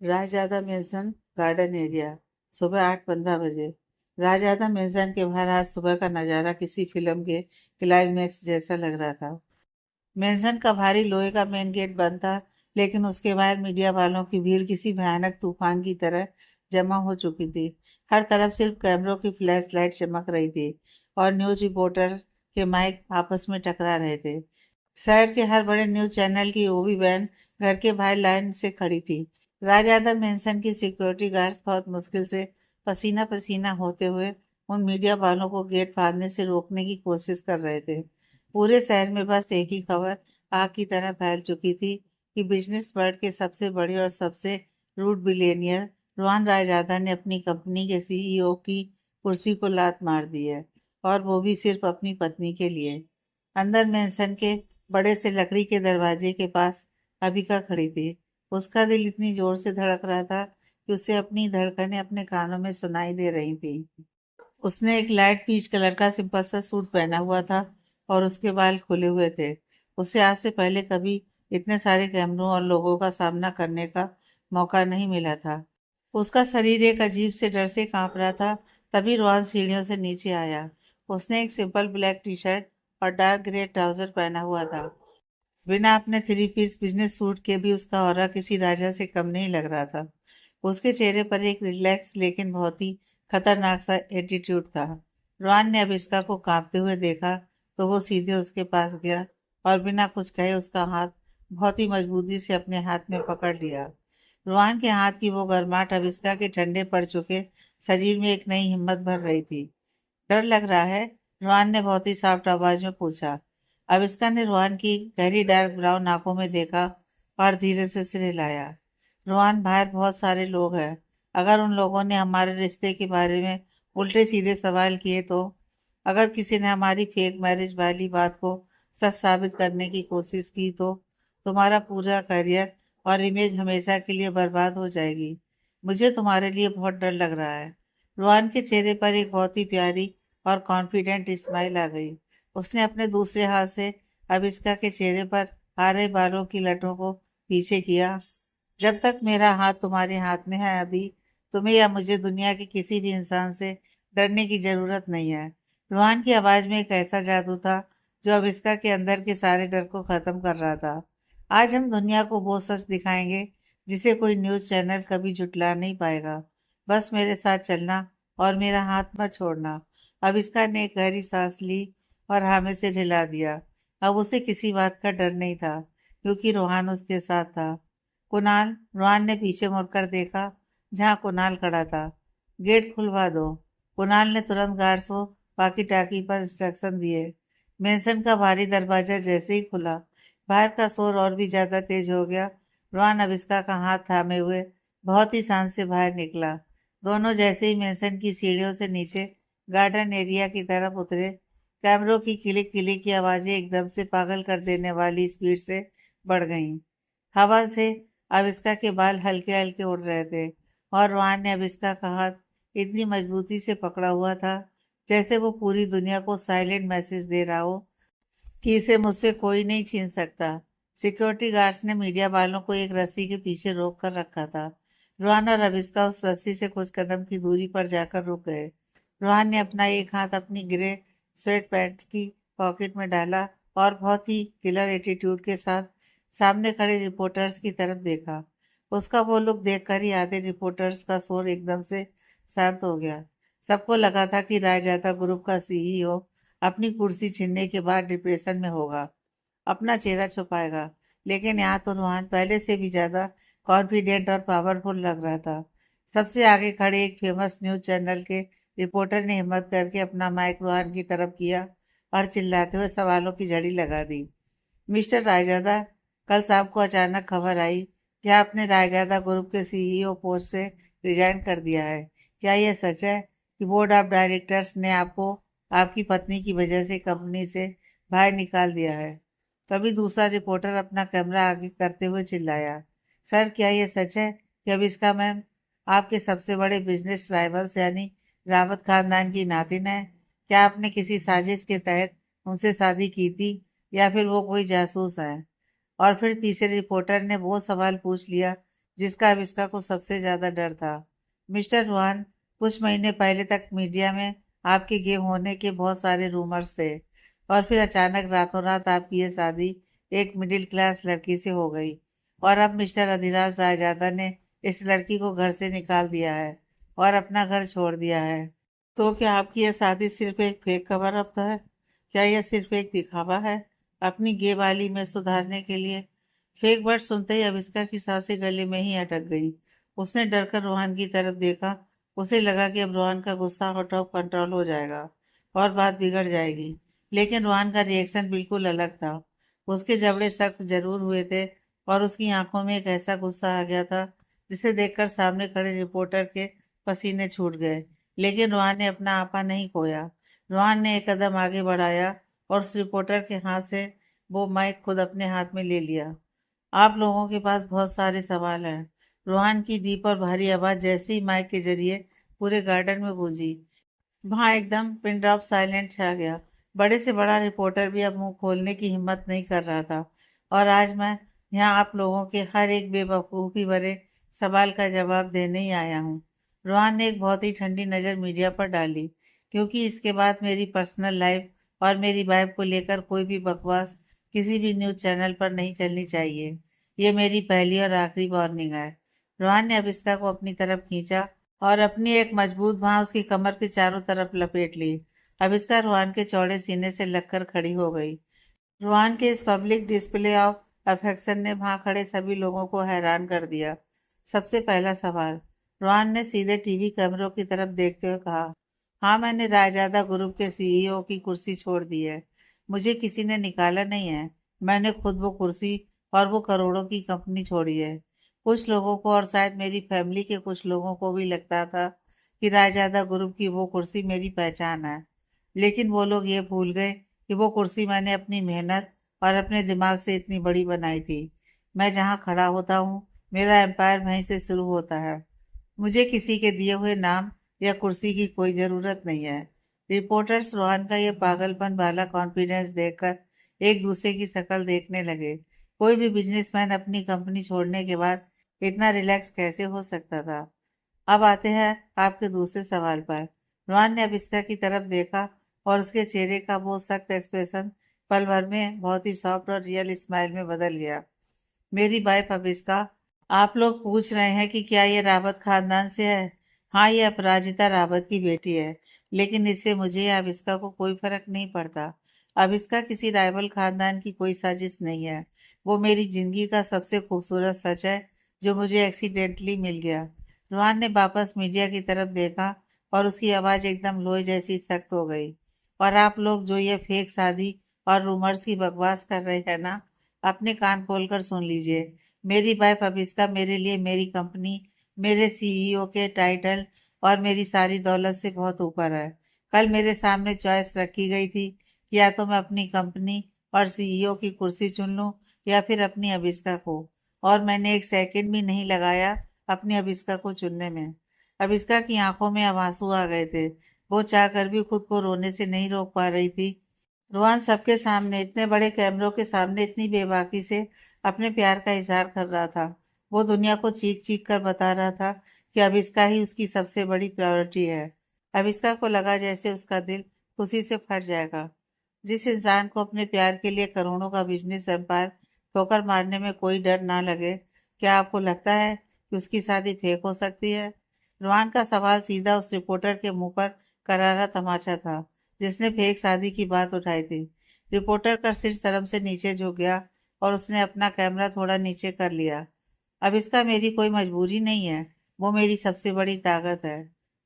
Raizada mention garden area. सुबह 8:15 बजे। Raizada mention के बाहर आज सुबह का नज़ारा किसी फिल्म के क्लाइमैक्स जैसा लग रहा था। मेंशन का भारी लोहे का मेन गेट बंद था, लेकिन उसके बाहर मीडिया वालों की भीड़ किसी भयानक तूफान की तरह जमा हो चुकी थी। हर तरफ सिर्फ कैमरों की फ्लैश लाइट चमक रही थी और न्यूज़ रिपोर्टर के माइक आपस में टकरा रहे थे। शहर के हर बड़े न्यूज़ चैनल की ओबी वैन घर के बाहर लाइन से खड़ी थी। राजआदम मेंशन की सिक्योरिटी गार्ड्स बहुत मुश्किल से पसीना पसीना होते हुए उन मीडिया वालों को गेट फाड़ने से रोकने की कोशिश कर रहे थे। पूरे शहर में बस एक ही खबर आग की तरह फैल चुकी थी कि बिजनेस वर्ल्ड के सबसे बड़े और सबसे रूड बिलियनियर रोहन रायजादा ने अपनी कंपनी के सीईओ की कुर्सी को लात मार दी है, और वो भी सिर्फ अपनी पत्नी के लिए। अंदर मेंशन के बड़े से लकड़ी के दरवाजे के पास अबिका खड़ी थी। उसका दिल इतनी जोर से धड़क रहा था कि उसे अपनी धड़कनें अपने कानों में सुनाई दे रही थी। उसने एक लाइट पीच कलर का सिंपल सा सूट पहना हुआ था और उसके बाल खुले हुए थे। उसे आज से पहले कभी इतने सारे कैमरों और लोगों का सामना करने का मौका नहीं मिला था। उसका शरीर एक अजीब से डर से कांप रहा था। तभी रोहन सीढ़ियों से नीचे आया। उसने एक सिंपल ब्लैक टी शर्ट और डार्क ग्रे ट्राउजर पहना हुआ था। बिना अपने थ्री पीस बिजनेस सूट के भी उसका ऑरा किसी राजा से कम नहीं लग रहा था। उसके चेहरे पर एक रिलैक्स लेकिन बहुत ही खतरनाक सा एटीट्यूड था। रोहन ने अभिष्का को कांपते हुए देखा तो वो सीधे उसके पास गया और बिना कुछ कहे उसका हाथ बहुत ही मजबूती से अपने हाथ में पकड़ लिया। रोहन के हाथ की वो गर्माहट अभिष्का के ठंडे पड़ चुके शरीर में एक नई हिम्मत भर रही थी। डर लग रहा है? रोहन ने बहुत ही सॉफ्ट आवाज में पूछा। अविष्का ने रोहन की गहरी डार्क ब्राउन आंखों में देखा और धीरे से सिर हिलाया। रोहन, बाहर बहुत सारे लोग हैं। अगर उन लोगों ने हमारे रिश्ते के बारे में उल्टे सीधे सवाल किए तो? अगर किसी ने हमारी फेक मैरिज वाली बात को सच साबित करने की कोशिश की तो तुम्हारा पूरा करियर और इमेज हमेशा के लिए बर्बाद हो जाएगी। मुझे तुम्हारे लिए बहुत डर लग रहा है। रोहन के चेहरे पर एक बहुत ही प्यारी और कॉन्फिडेंट स्माइल आ गई। उसने अपने दूसरे हाथ से अविष्का के चेहरे पर आ रहे बालों की लटों को पीछे किया। जब तक मेरा हाथ तुम्हारे हाथ में है अभी, तुम्हें या मुझे दुनिया के किसी भी इंसान से डरने की जरूरत नहीं है। रोहन की आवाज में एक ऐसा जादू था जो अविष्का के अंदर के सारे डर को खत्म कर रहा था। आज हम दुनिया को वो सच दिखाएंगे जिसे कोई न्यूज़ चैनल कभी झुटला नहीं पाएगा। बस मेरे साथ चलना और मेरा हाथ मत छोड़ना। अविष्का ने एक गहरी सांस ली और हामी से हिला दिया। अब उसे किसी बात का डर नहीं था, क्योंकि रोहन उसके साथ था। कुणाल, रोहन ने पीछे मुड़कर देखा जहां कुणाल खड़ा था। गेट खुलवा दो। कुणाल ने तुरंत गार्ड्स को वाकी टाकी पर इंस्ट्रक्शन दिए। मेंशन का भारी दरवाजा जैसे ही खुला, बाहर का शोर और भी ज्यादा तेज हो गया। रोहन अविष्का का हाथ थामे हुए बहुत ही शांत से बाहर निकला। दोनों जैसे ही मेंशन की सीढ़ियों से नीचे गार्डन एरिया की तरफ उतरे, कैमरों की किलिक किलिक की आवाजें एकदम से पागल कर देने वाली स्पीड से बढ़ गईं। हवा से अविष्का के बाल हल्के हल्के उड़ रहे थे और रोहन ने अविष्का का हाथ इतनी मजबूती से पकड़ा हुआ था जैसे वो पूरी दुनिया को साइलेंट मैसेज दे रहा हो कि इसे मुझसे कोई नहीं छीन सकता। सिक्योरिटी गार्ड्स ने मीडिया वालों को एक रस्सी के पीछे रोक कर रखा था। रोहन और अविष्का उस रस्सी से कुछ कदम की दूरी पर जाकर रुक गए। रोहन ने अपना एक हाथ अपनी ग्रे स्वेट पैंट की पॉकेट में डाला और बहुत ही किलर एटीट्यूड के साथ सामने खड़े रिपोर्टर्स की तरफ देखा। उसका वो लुक देखकर ही आधे रिपोर्टर्स का शोर एकदम से शांत हो गया। सबको लगा था कि रायजादा ग्रुप का सीईओ अपनी कुर्सी छीनने के बाद डिप्रेशन में होगा, अपना चेहरा छुपाएगा। लेकिन यहाँ तो रोहन पहले से भी ज्यादा कॉन्फिडेंट और पावरफुल लग रहा था। सबसे आगे खड़े एक फेमस न्यूज चैनल के रिपोर्टर ने हिम्मत करके अपना माइक रोहन की तरफ किया और चिल्लाते हुए सवालों की झड़ी लगा दी। मिस्टर रायजादा, कल शाम को अचानक खबर आई कि आपने रायजादा ग्रुप के सीईओ पोस्ट से रिजाइन कर दिया है। क्या यह सच है कि बोर्ड ऑफ डायरेक्टर्स ने आपको आपकी पत्नी की वजह से कंपनी से बाहर निकाल दिया है? तभी दूसरा रिपोर्टर अपना कैमरा आगे करते हुए चिल्लाया, सर, क्या ये सच है कि अविष्का मैम आपके सबसे बड़े बिजनेस राइवल्स यानी रावत खानदान की नातिन है? क्या आपने किसी साजिश के तहत उनसे शादी की थी या फिर वो कोई जासूस है? और फिर तीसरे रिपोर्टर ने वो सवाल पूछ लिया जिसका अविष्का को सबसे ज्यादा डर था। मिस्टर रोहन, कुछ महीने पहले तक मीडिया में आपके गे होने के बहुत सारे रूमर्स थे, और फिर अचानक रातों रात आपकी ये शादी एक मिडिल क्लास लड़की से हो गई, और अब मिस्टर अधिराज रायजादा ने इस लड़की को घर से निकाल दिया है और अपना घर छोड़ दिया है। तो क्या आपकी यह शादी सिर्फ एक फेक कवर अप है? क्या यह सिर्फ एक दिखावा है अपनी गे वाली में सुधारने के लिए? फेक वर्ड सुनते ही अविष्का की सांसें गले में ही अटक गई। उसने डरकर रोहन की तरफ देखा। उसे लगा कि अब रोहन का गुस्सा आउट ऑफ कंट्रोल हो जाएगा और बात बिगड़ जाएगी। लेकिन रोहन का रिएक्शन बिल्कुल अलग था। उसके जबड़े सख्त जरूर हुए थे और उसकी आंखों में एक ऐसा गुस्सा आ गया था जिसे देखकर सामने खड़े रिपोर्टर के पसीने छूट गए। लेकिन रोहन ने अपना आपा नहीं खोया। रोहन ने एक कदम आगे बढ़ाया और उस रिपोर्टर के हाथ से वो माइक खुद अपने हाथ में ले लिया। आप लोगों के पास बहुत सारे सवाल हैं। रोहन की डीप और भारी आवाज जैसे ही माइक के जरिए पूरे गार्डन में गूंजी, वहां एकदम पिन ड्रॉप साइलेंट छा गया। बड़े से बड़ा रिपोर्टर भी अब मुंह खोलने की हिम्मत नहीं कर रहा था। और आज मैं यहाँ आप लोगों के हर एक बेवकूफ़ी भरे सवाल का जवाब देने ही आया हूँ। रोहन ने एक बहुत ही ठंडी नज़र मीडिया पर डाली, क्योंकि इसके बाद मेरी पर्सनल लाइफ और मेरी वाइफ को लेकर कोई भी बकवास किसी भी न्यूज़ चैनल पर नहीं चलनी चाहिए। ये मेरी पहली और आखिरी वार्निंग है। रोहन ने अविस्का को अपनी तरफ खींचा और अपनी एक मजबूत बांह उसकी कमर के चारों तरफ लपेट ली। अविस्का रोहन के चौड़े सीने से लगकर खड़ी हो गई। रोहन के इस पब्लिक डिस्प्ले ऑफ अफेक्शन ने वहां खड़े सभी लोगों को हैरान कर दिया। सबसे पहला सवाल, रोहन ने सीधे टीवी कैमरों की तरफ देखते हुए कहा। हाँ, मैंने रायजादा ग्रुप के सीईओ की कुर्सी छोड़ दी है। मुझे किसी ने निकाला नहीं है। मैंने खुद वो कुर्सी और वो करोड़ों की कंपनी छोड़ी है। कुछ लोगों को और शायद मेरी फैमिली के कुछ लोगों को भी लगता था कि रायजादा ग्रुप की वो कुर्सी मेरी पहचान है। लेकिन वो लोग ये भूल गए कि वो कुर्सी मैंने अपनी मेहनत और अपने दिमाग से इतनी बड़ी बनाई थी। मैं जहाँ खड़ा होता हूँ, मेरा एम्पायर वहीं से शुरू होता है। मुझे किसी के दिए हुए नाम या कुर्सी की कोई ज़रूरत नहीं है। रिपोर्टर्स रोहन का ये पागलपन वाला कॉन्फिडेंस देखकर एक दूसरे की शक्ल देखने लगे। कोई भी बिजनेसमैन अपनी कंपनी छोड़ने के बाद इतना रिलैक्स कैसे हो सकता था? अब आते हैं आपके दूसरे सवाल पर। रोहन ने अविष्का की तरफ देखा और उसके चेहरे का वो सख्त एक्सप्रेशन पल भर में बहुत ही सॉफ्ट और रियल स्माइल में बदल गया। मेरी वाइफ अविष्का, आप लोग पूछ रहे हैं कि क्या ये रावत खानदान से है? हाँ, ये अपराजिता रावत की बेटी है। लेकिन इससे मुझे या अविष्का को कोई फर्क नहीं पड़ता। अविष्का किसी राइवल खानदान की कोई साजिश नहीं है। वो मेरी जिंदगी का सबसे खूबसूरत सच है जो मुझे एक्सीडेंटली मिल गया। रोहन ने वापस मीडिया की तरफ देखा और उसकी आवाज एकदम लोहे जैसी सख्त हो गई। और आप लोग जो ये फेक शादी और रूमर्स की बकवास कर रहे हैं ना, अपने कान खोलकर सुन लीजिए। मेरी वाइफ अभिष्का मेरे लिए मेरी कंपनी, मेरे सीईओ के टाइटल और मेरी सारी दौलत से बहुत ऊपर है। कल मेरे सामने चॉइस रखी गई थी कि या तो मैं अपनी कंपनी और सीईओ की कुर्सी चुन लूं या फिर अपनी अभिष्का को। और मैंने एक सेकंड भी नहीं लगाया अपनी अभिष्का को चुनने में। अभिष्का की आंखों में अब आंसू आ गए थे। वो चाहकर भी खुद को रोने से नहीं रोक पा रही थी। रोहन सबके सामने, इतने बड़े कैमरों के सामने इतनी बेबाकी से अपने प्यार का इजहार कर रहा था। वो दुनिया को चीख चीख कर बता रहा था कि अविष्का ही उसकी सबसे बड़ी प्रायोरिटी है। अविष्का को लगा जैसे उसका दिल खुशी से फट जाएगा। जिस इंसान को अपने प्यार के लिए करोड़ों का बिजनेस एम्पायर ठोकर मारने में कोई डर ना लगे, क्या आपको लगता है कि उसकी शादी फेक हो सकती है? रोहन का सवाल सीधा उस रिपोर्टर के मुंह पर करारा तमाचा था जिसने फेक शादी की बात उठाई थी। रिपोर्टर का सिर शर्म से नीचे झुक गया और उसने अपना कैमरा थोड़ा नीचे कर लिया। अब इसका मेरी कोई मजबूरी नहीं है, वो मेरी सबसे बड़ी ताकत है।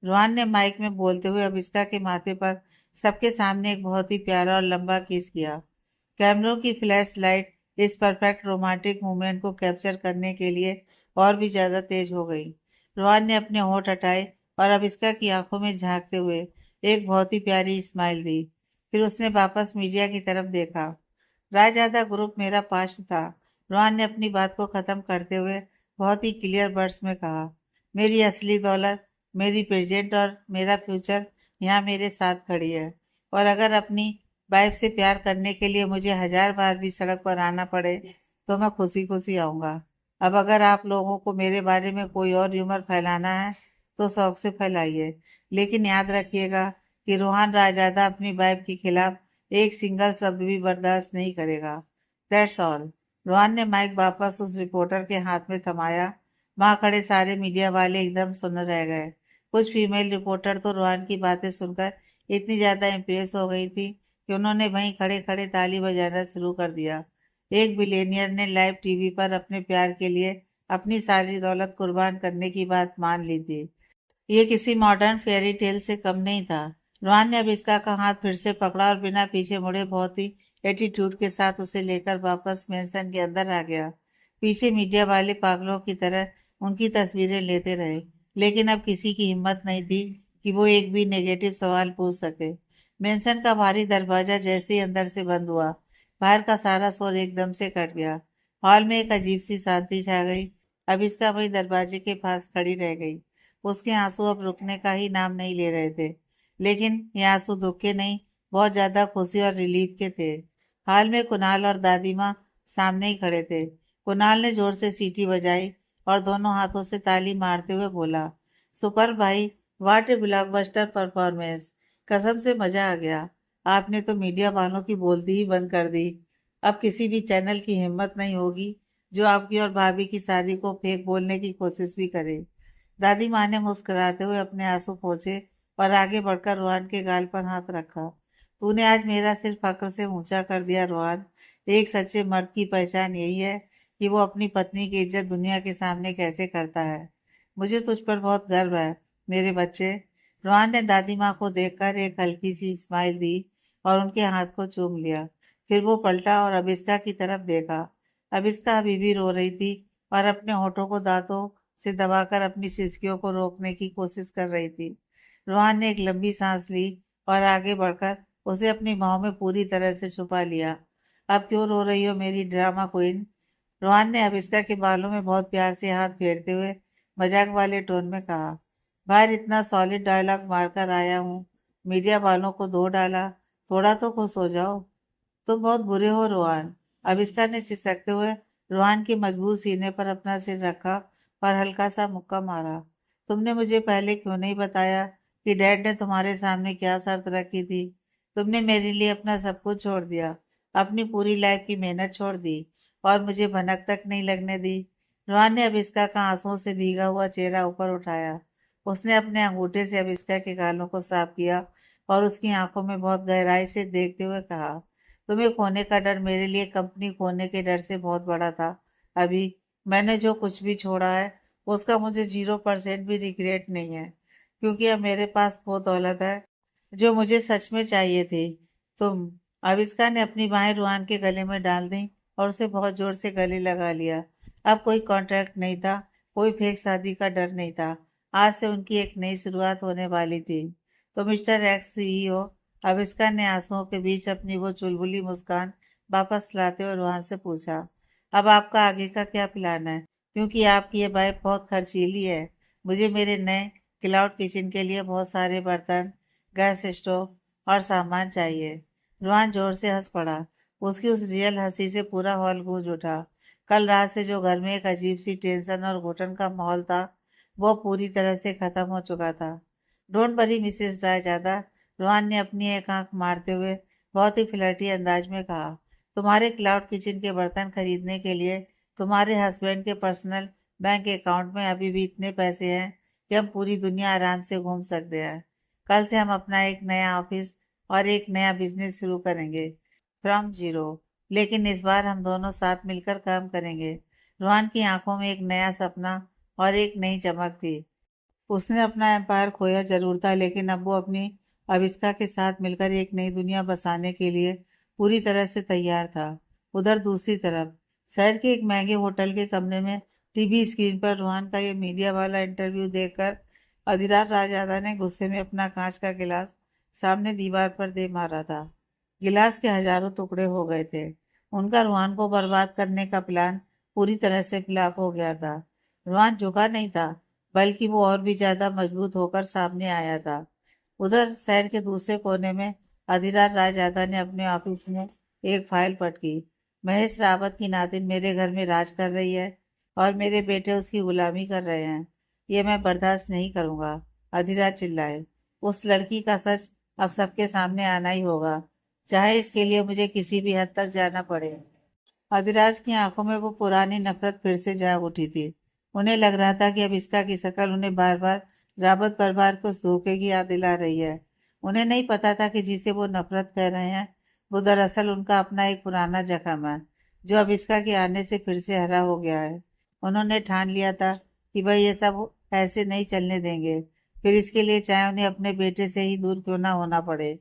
रोहन ने माइक में बोलते हुए अविष्का के माथे पर सबके सामने एक बहुत ही प्यारा और लंबा किस किया। कैमरों की फ्लैश लाइट इस परफेक्ट रोमांटिक मोमेंट को कैप्चर करने के लिए और भी ज्यादा तेज हो गई। रोहन ने अपने होंठ हटाए और अविष्का की आंखों में झांकते हुए एक बहुत ही प्यारी स्माइल दी। फिर उसने वापस मीडिया की तरफ देखा। रायजादा ग्रुप मेरा पास्ट था। रोहन ने अपनी बात को खत्म करते हुए बहुत ही क्लियर वर्ड्स में कहा। मेरी असली दौलत, मेरी प्रेजेंट और मेरा फ्यूचर यहाँ मेरे साथ खड़ी है। और अगर अपनी वाइफ से प्यार करने के लिए मुझे 1000 बार भी सड़क पर आना पड़े तो मैं खुशी खुशी आऊंगा। अब अगर आप लोगों को मेरे बारे में कोई और र्यूमर फैलाना है तो शौक से फैलाइए, लेकिन याद रखिएगा कि रोहन रायजादा अपनी वाइफ के खिलाफ एक सिंगल शब्द भी बर्दाश्त नहीं करेगा। That's all. रोहन ने माइक वापस उस रिपोर्टर के हाथ में थमाया। वहां खड़े सारे मीडिया वाले एकदम सुन्न रह गए। कुछ फीमेल रिपोर्टर तो रोहन की बातें सुनकर इतनी ज्यादा इम्प्रेस हो गई थी कि उन्होंने वहीं खड़े खड़े ताली बजाना शुरू कर दिया। एक बिलियनियर ने लाइव टीवी पर अपने प्यार के लिए अपनी सारी दौलत कुर्बान करने की बात मान ली थी। ये किसी मॉडर्न फेयरी टेल से कम नहीं था। रोहन ने अब इसका का हाथ फिर से पकड़ा और बिना पीछे मुड़े बहुत ही एटीट्यूड के साथ उसे लेकर वापस मेंशन के अंदर आ गया। पीछे मीडिया वाले पागलों की तरह उनकी तस्वीरें लेते रहे, लेकिन अब किसी की हिम्मत नहीं थी कि वो एक भी नेगेटिव सवाल पूछ सके। मेंशन का भारी दरवाजा जैसे ही अंदर से बंद हुआ, बाहर का सारा शोर एकदम से कट गया। हॉल में एक अजीब सी शांति छा गई। अब इसका वही दरवाजे के पास खड़ी रह गई। उसके आंसू अब रुकने का ही नाम नहीं ले रहे थे, लेकिन ये आंसू दुख के नहीं, बहुत ज्यादा खुशी और रिलीफ के थे। हाल में कुणाल और दादी माँ सामने ही खड़े थे। कुणाल ने जोर से सीटी बजाई और दोनों हाथों से ताली मारते हुए बोला, सुपर भाई, व्हाट ए ब्लॉकबस्टर परफॉर्मेंस। कसम से मजा आ गया। आपने तो मीडिया वालों की बोलती ही बंद कर दी। अब किसी भी चैनल की हिम्मत नहीं होगी जो आपकी और भाभी की शादी को फेक बोलने की कोशिश भी करे। दादी माँ ने मुस्कुराते हुए अपने आंसू पोंछे और आगे बढ़कर रोहन के गाल पर हाथ रखा। तूने आज मेरा सिर फक्र से ऊंचा कर दिया रोहन। एक सच्चे मर्द की पहचान यही है कि वो अपनी पत्नी की इज्जत दुनिया के सामने कैसे करता है। मुझे तुझ पर बहुत गर्व है मेरे बच्चे। रोहन ने दादी माँ को देखकर एक हल्की सी स्माइल दी और उनके हाथ को चूम लिया। फिर वो पलटा और अबिस्का की तरफ देखा। अबिस्का अभी भी रो रही थी और अपने होठों को दांतों से दबाकर अपनी सिसकियों को रोकने की कोशिश कर रही थी। रोहन ने एक लंबी सांस ली और आगे बढ़कर उसे अपनी बाहों में पूरी तरह से छुपा लिया। अब क्यों रो रही हो मेरी ड्रामा क्वीन? रोहन ने अविष्का के बालों में बहुत प्यार से हाथ फेरते हुए मजाक वाले टोन में कहा। बाहर इतना सॉलिड डायलॉग मारकर आया हूँ, मीडिया वालों को धो डाला। थोड़ा तो खुश हो जाओ। तुम बहुत बुरे हो रोहन। अविष्का ने सिसकते हुए रोहन के मजबूत सीने पर अपना सिर रखा और हल्का सा मुक्का मारा। तुमने मुझे पहले क्यों नहीं बताया कि डैड ने तुम्हारे सामने क्या शर्त रखी थी? तुमने मेरे लिए अपना सब कुछ छोड़ दिया, अपनी पूरी लाइफ की मेहनत छोड़ दी और मुझे भनक तक नहीं लगने दी। रोहन ने अविष्का का आंसुओं से भीगा हुआ चेहरा ऊपर उठाया। उसने अपने अंगूठे से अविष्का के गालों को साफ किया और उसकी आंखों में बहुत गहराई से देखते हुए कहा, तुम्हें खोने का डर मेरे लिए कंपनी खोने के डर से बहुत बड़ा था। अभी मैंने जो कुछ भी छोड़ा है उसका मुझे 0% भी रिग्रेट नहीं है, क्योंकि अब मेरे पास वो दौलत है जो मुझे सच में चाहिए थी। तुम। आविष्का ने अपनी बाहें रुहान के गले में डाल दी और उसे बहुत जोर से गले लगा लिया। अब कोई कॉन्ट्रैक्ट नहीं था, कोई फेक शादी का डर नहीं था। आज से उनकी एक नई शुरुआत होने वाली थी। तो मिस्टर एक्स सीईओ, आविष्का ने आंसुओं के बीच अपनी वो चुलबुली मुस्कान वापस लाते हुए रुहान से पूछा, अब आपका आगे का क्या प्लान है? क्योंकि आपकी ये वाइफ बहुत खर्चीली है। मुझे मेरे नए क्लाउड किचन के लिए बहुत सारे बर्तन, गैस स्टोव और सामान चाहिए। रुहान जोर से हंस पड़ा। उसकी उस रियल हंसी से पूरा हॉल गूंज उठा। कल रात से जो घर में एक अजीब सी टेंशन और घुटन का माहौल था, वो पूरी तरह से खत्म हो चुका था। Don't worry Mrs Raizada, Ruhan ने अपनी एक आंख मारते हुए बहुत ही फ्लर्टी अंदाज में कहा, तुम्हारे क्लाउड किचन के बर्तन खरीदने के लिए तुम्हारे हस्बैंड के पर्सनल बैंक अकाउंट में अभी भी इतने पैसे हैं कि हम पूरी दुनिया आराम से घूम सकते हैं। कल से हम अपना एक नया ऑफिस और एक नया बिजनेस शुरू करेंगे, फ्रॉम जीरो। लेकिन इस बार हम दोनों साथ मिलकर काम करेंगे। रोहन की आंखों में एक नया सपना और एक नई चमक थी। उसने अपना एम्पायर खोया जरूर था, लेकिन अब वो अपनी आविष्का के साथ मिलकर एक नई दुनिया बसाने के लिए पूरी तरह से तैयार था। उधर दूसरी तरफ शहर के एक महंगे होटल के कमरे में टीवी स्क्रीन पर रोहन का ये मीडिया वाला इंटरव्यू देखकर अधिराज राजदादा ने गुस्से में अपना कांच का गिलास सामने दीवार पर दे मारा था। गिलास के हजारों टुकड़े हो गए थे। उनका रोहन को बर्बाद करने का प्लान पूरी तरह से फ्लॉप हो गया था। रोहन झुका नहीं था, बल्कि वो और भी ज्यादा मजबूत होकर सामने आया था। उधर शहर के दूसरे कोने में अधिराज राजदादा ने अपने ऑफिस में एक फाइल पटकी। महेश रावत की नातिन मेरे घर में राज कर रही है। और मेरे बेटे उसकी गुलामी कर रहे हैं। ये मैं बर्दाश्त नहीं करूंगा। अधिराज चिल्लाए। उस लड़की का सच अब सबके सामने आना ही होगा, चाहे इसके लिए मुझे किसी भी हद तक जाना पड़े। अधिराज की आंखों में वो पुरानी नफरत फिर से जाग उठी थी। उन्हें लग रहा था कि अब इसका की शक्ल उन्हें बार बार रावत परिवार को उस धोखे की याद दिला रही है। उन्हें नहीं पता था कि जिसे वो नफरत कर रहे हैं वो दरअसल उनका अपना एक पुराना जख्म है, जो अब इसका के आने से फिर से हरा हो गया है। उन्होंने ठान लिया था कि भाई ये सब ऐसे नहीं चलने देंगे, फिर इसके लिए चाहे उन्हें अपने बेटे से ही दूर क्यों ना होना पड़े।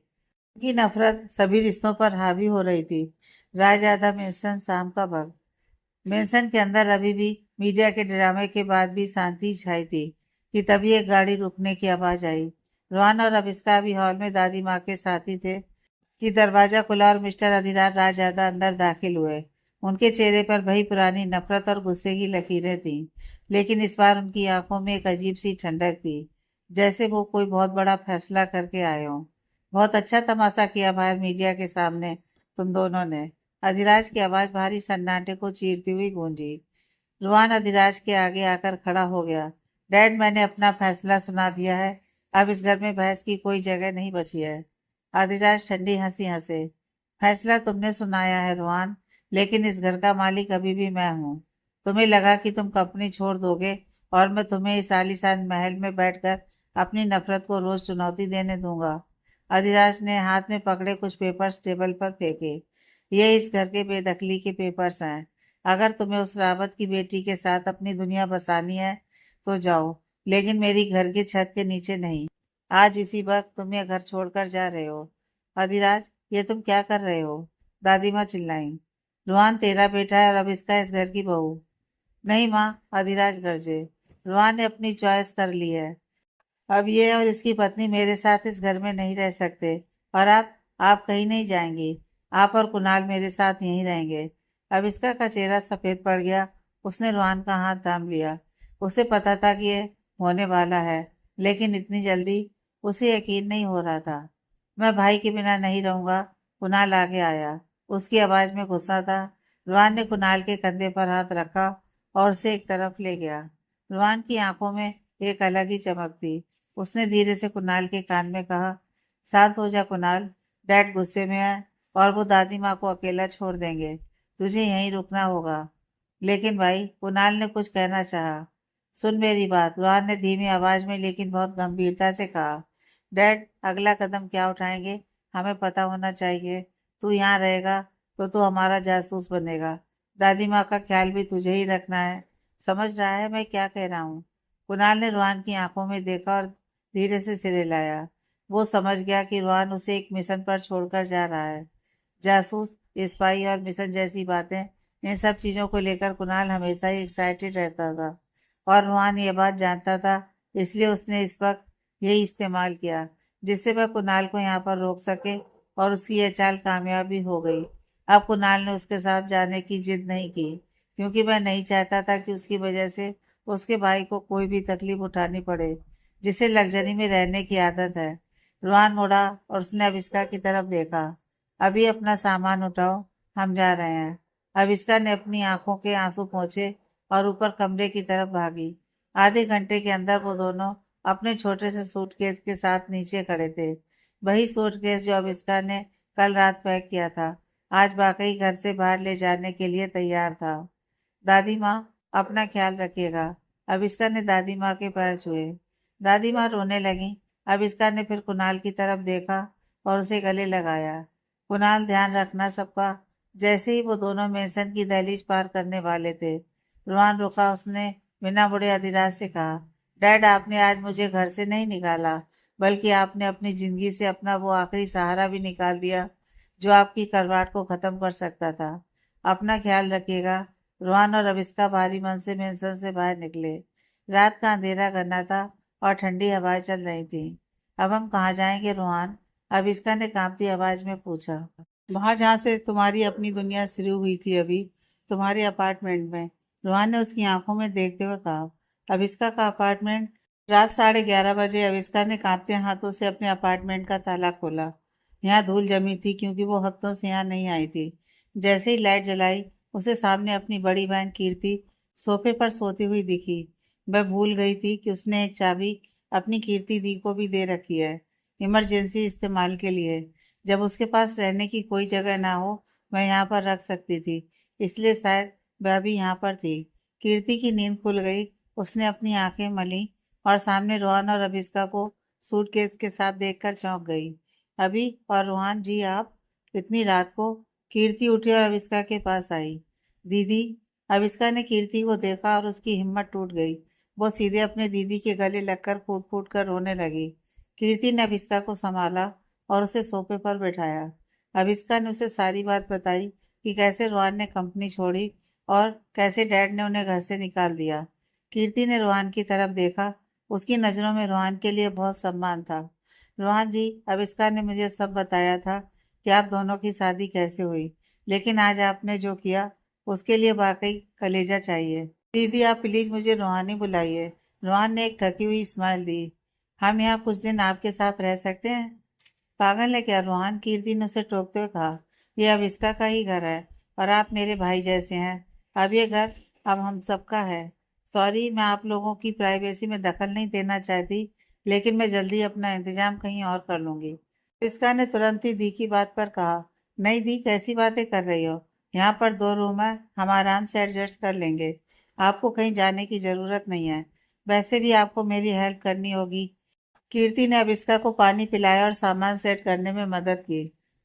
की नफरत सभी रिश्तों पर हावी हो रही थी। राजआधा मेंशन शाम का वक्त। मेंशन के अंदर अभी भी मीडिया के ड्रामे के बाद भी शांति छाई थी कि तभी एक गाड़ी रुकने की आवाज आई। रोहन और अविष्का भी हॉल में दादी माँ के साथ ही थे कि दरवाजा खुला और मिस्टर अधिराज राजदादा अंदर दाखिल हुए। उनके चेहरे पर वही पुरानी नफरत और गुस्से की लकीरें थीं, लेकिन इस बार उनकी आंखों में एक अजीब सी ठंडक थी, जैसे वो कोई बहुत बड़ा फैसला करके आए हों। बहुत अच्छा तमाशा किया बाहर मीडिया के सामने तुम दोनों ने। अधिराज की आवाज भारी सन्नाटे को चीरती हुई गूंजी। रुआन अधिराज के आगे आकर खड़ा हो गया। डैड, मैंने अपना फैसला सुना दिया है। अब इस घर में बहस की कोई जगह नहीं बची है। अधिराज ठंडी हंसी हंसे। फैसला तुमने सुनाया है रुआन, लेकिन इस घर का मालिक अभी भी मैं हूँ। तुम्हें लगा कि तुम कंपनी छोड़ दोगे और मैं तुम्हें इस आलीशान महल में बैठकर अपनी नफरत को रोज चुनौती देने दूंगा। अधिराज ने हाथ में पकड़े कुछ पेपर्स टेबल पर फेंके। ये इस घर के बेदखली के पेपर्स हैं। अगर तुम्हें उस रावत की बेटी के साथ अपनी दुनिया बसानी है तो जाओ, लेकिन मेरी घर की छत के नीचे नहीं। आज इसी वक्त तुम ये घर छोड़कर जा रहे हो। अधिराज, ये तुम क्या कर रहे हो? दादी माँ चिल्लाई। रुहान तेरा बेटा है और अब इसका इस घर की बहू। नहीं माँ, अधिराज गरजे। रुहान ने अपनी चॉइस कर ली है। अब ये और इसकी पत्नी मेरे साथ इस घर में नहीं रह सकते। और आप कहीं नहीं जाएंगी। आप और कुणाल मेरे साथ यहीं रहेंगे। अब इसका का चेहरा सफेद पड़ गया। उसने रुहान का हाथ थाम लिया। उसे पता था कि ये होने वाला है, लेकिन इतनी जल्दी उसे यकीन नहीं हो रहा था। मैं भाई के बिना नहीं रहूंगा। कुणाल आगे आया। उसकी आवाज में गुस्सा था। रुहान ने कुणाल के कंधे पर हाथ रखा और उसे एक तरफ ले गया। रुहान की आंखों में एक अलग ही चमक थी। उसने धीरे से कुणाल के कान में कहा, शांत हो जा कुणाल। डैड गुस्से में है और वो दादी माँ को अकेला छोड़ देंगे। तुझे यहीं रुकना होगा। लेकिन भाई, कुणाल ने कुछ कहना चाहा। सुन मेरी बात, रोहन ने धीमी आवाज में लेकिन बहुत गंभीरता से कहा। डैड, अगला कदम क्या उठाएंगे हमें पता होना चाहिए। तू यहाँ रहेगा तो तू हमारा जासूस बनेगा। दादी माँ का ख्याल भी तुझे ही रखना है। समझ रहा है मैं क्या कह रहा हूँ? कुणाल ने रोहन की आंखों में देखा और धीरे से सिर हिलाया। वो समझ गया कि रोहन उसे एक मिशन पर छोड़कर जा रहा है। जासूस, स्पाई और मिशन जैसी बातें, इन सब चीजों को लेकर कुणाल हमेशा ही एक्साइटेड रहता था और रोहन ये बात जानता था। इसलिए उसने इस वक्त यही इस्तेमाल किया जिससे वह कुणाल को यहाँ पर रोक सके, और उसकी यह चाल कामयाब भी हो गई। अब कुणाल ने उसके साथ जाने की जिद नहीं की, क्योंकि वह नहीं चाहता था कि उसकी वजह से उसके भाई को कोई भी तकलीफ उठानी पड़े, जिसे लग्जरी में रहने की आदत है। रोहन मुड़ा और उसने अविष्का की तरफ देखा। अभी अपना सामान उठाओ, हम जा रहे हैं। अविष्का ने अपनी आंखों के आंसू पोंछे और ऊपर कमरे की तरफ भागी। आधे घंटे के अंदर वो दोनों अपने छोटे से सूटकेस के साथ नीचे खड़े थे। वही सूटकेस जो अविष्का ने कल रात पैक किया था, आज वाकई घर से बाहर ले जाने के लिए तैयार था। दादी माँ, अपना ख्याल रखिएगा। अविष्का ने दादी माँ के पैर छुए। दादी माँ रोने लगी। अविष्का ने फिर कुणाल की तरफ देखा और उसे गले लगाया। कुणाल, ध्यान रखना सबका। जैसे ही वो दोनों मेंशन की दहलीज पार करने वाले थे, रुहान रुका। उसने बिना मुड़े अधिराज से कहा, डैड, आपने आज मुझे घर से नहीं निकाला, बल्कि आपने अपनी जिंदगी से अपना वो आखिरी सहारा भी निकाल दिया जो आपकी करवाट को खत्म कर सकता था। अपना ख्याल रखिएगा। रोहन और अविष्का भारी मन से मेंशन से बाहर निकले। रात का अंधेरा घना था और ठंडी हवाएं चल रही थी। अब हम कहाँ जाएंगे रोहन? अविष्का ने कांपती आवाज में पूछा। वहां जहाँ से तुम्हारी अपनी दुनिया शुरू हुई थी, अभी तुम्हारे अपार्टमेंट में। रोहन ने उसकी आंखों में देखते हुए कहा। अविष्का का अपार्टमेंट? रात 11:30 बजे अविष्का ने कांपते हाथों से अपने अपार्टमेंट का ताला खोला। यहाँ धूल जमी थी क्योंकि वो हफ्तों से यहाँ नहीं आई थी। जैसे ही लाइट जलाई, उसे सामने अपनी बड़ी बहन कीर्ति सोफे पर सोती हुई दिखी। वह भूल गई थी कि उसने एक चाबी अपनी कीर्ति दी को भी दे रखी है, इमरजेंसी इस्तेमाल के लिए। जब उसके पास रहने की कोई जगह ना हो, वह यहाँ पर रख सकती थी। इसलिए शायद वह भी यहाँ पर थी। कीर्ति की नींद खुल गई। उसने अपनी आंखें मली और सामने रोहन और अभिष्का को सूटकेस के साथ देखकर चौंक गई। अभी और रोहन जी, आप इतनी रात को? कीर्ति उठी और अभिष्का के पास आई। दीदी। अविष्का ने कीर्ति को देखा और उसकी हिम्मत टूट गई। वो सीधे अपने दीदी के गले लगकर फूट फूट कर रोने लगी। कीर्ति ने अविष्का को संभाला और उसे सोफे पर बैठाया। अविष्का ने उसे सारी बात बताई कि कैसे रोहन ने कंपनी छोड़ी और कैसे डैड ने उन्हें घर से निकाल दिया। कीर्ति ने रोहन की तरफ देखा। उसकी नज़रों में रोहन के लिए बहुत सम्मान था। रोहन जी, अविष्का ने मुझे सब बताया था कि आप दोनों की शादी कैसे हुई, लेकिन आज आपने जो किया उसके लिए वाकई कलेजा चाहिए। दीदी, आप प्लीज मुझे रूहानी बुलाइए। रूहान ने एक थकी हुई स्माइल दी। हम यहाँ कुछ दिन आपके साथ रह सकते हैं? पागल है क्या रूहान? कीर्ति ने उसे टोकते हुए कहा। यह अब इसका का ही घर है और आप मेरे भाई जैसे हैं। अब ये घर अब हम सबका है। सॉरी, मैं आप लोगों की प्राइवेसी में दखल नहीं देना चाहती, लेकिन मैं जल्दी अपना इंतजाम कहीं और कर लूंगी। इसका ने तुरंत ही दी की बात पर कहा। नहीं दी, कैसी बातें कर रही हो? यहाँ पर 2 रूम है, हम आराम से एडजस्ट कर लेंगे। आपको कहीं जाने की जरूरत नहीं है। वैसे भी आपको मेरी हेल्प करनी होगी। कीर्ति ने अभिष्का को पानी पिलाया और सामान सेट करने में मदद की।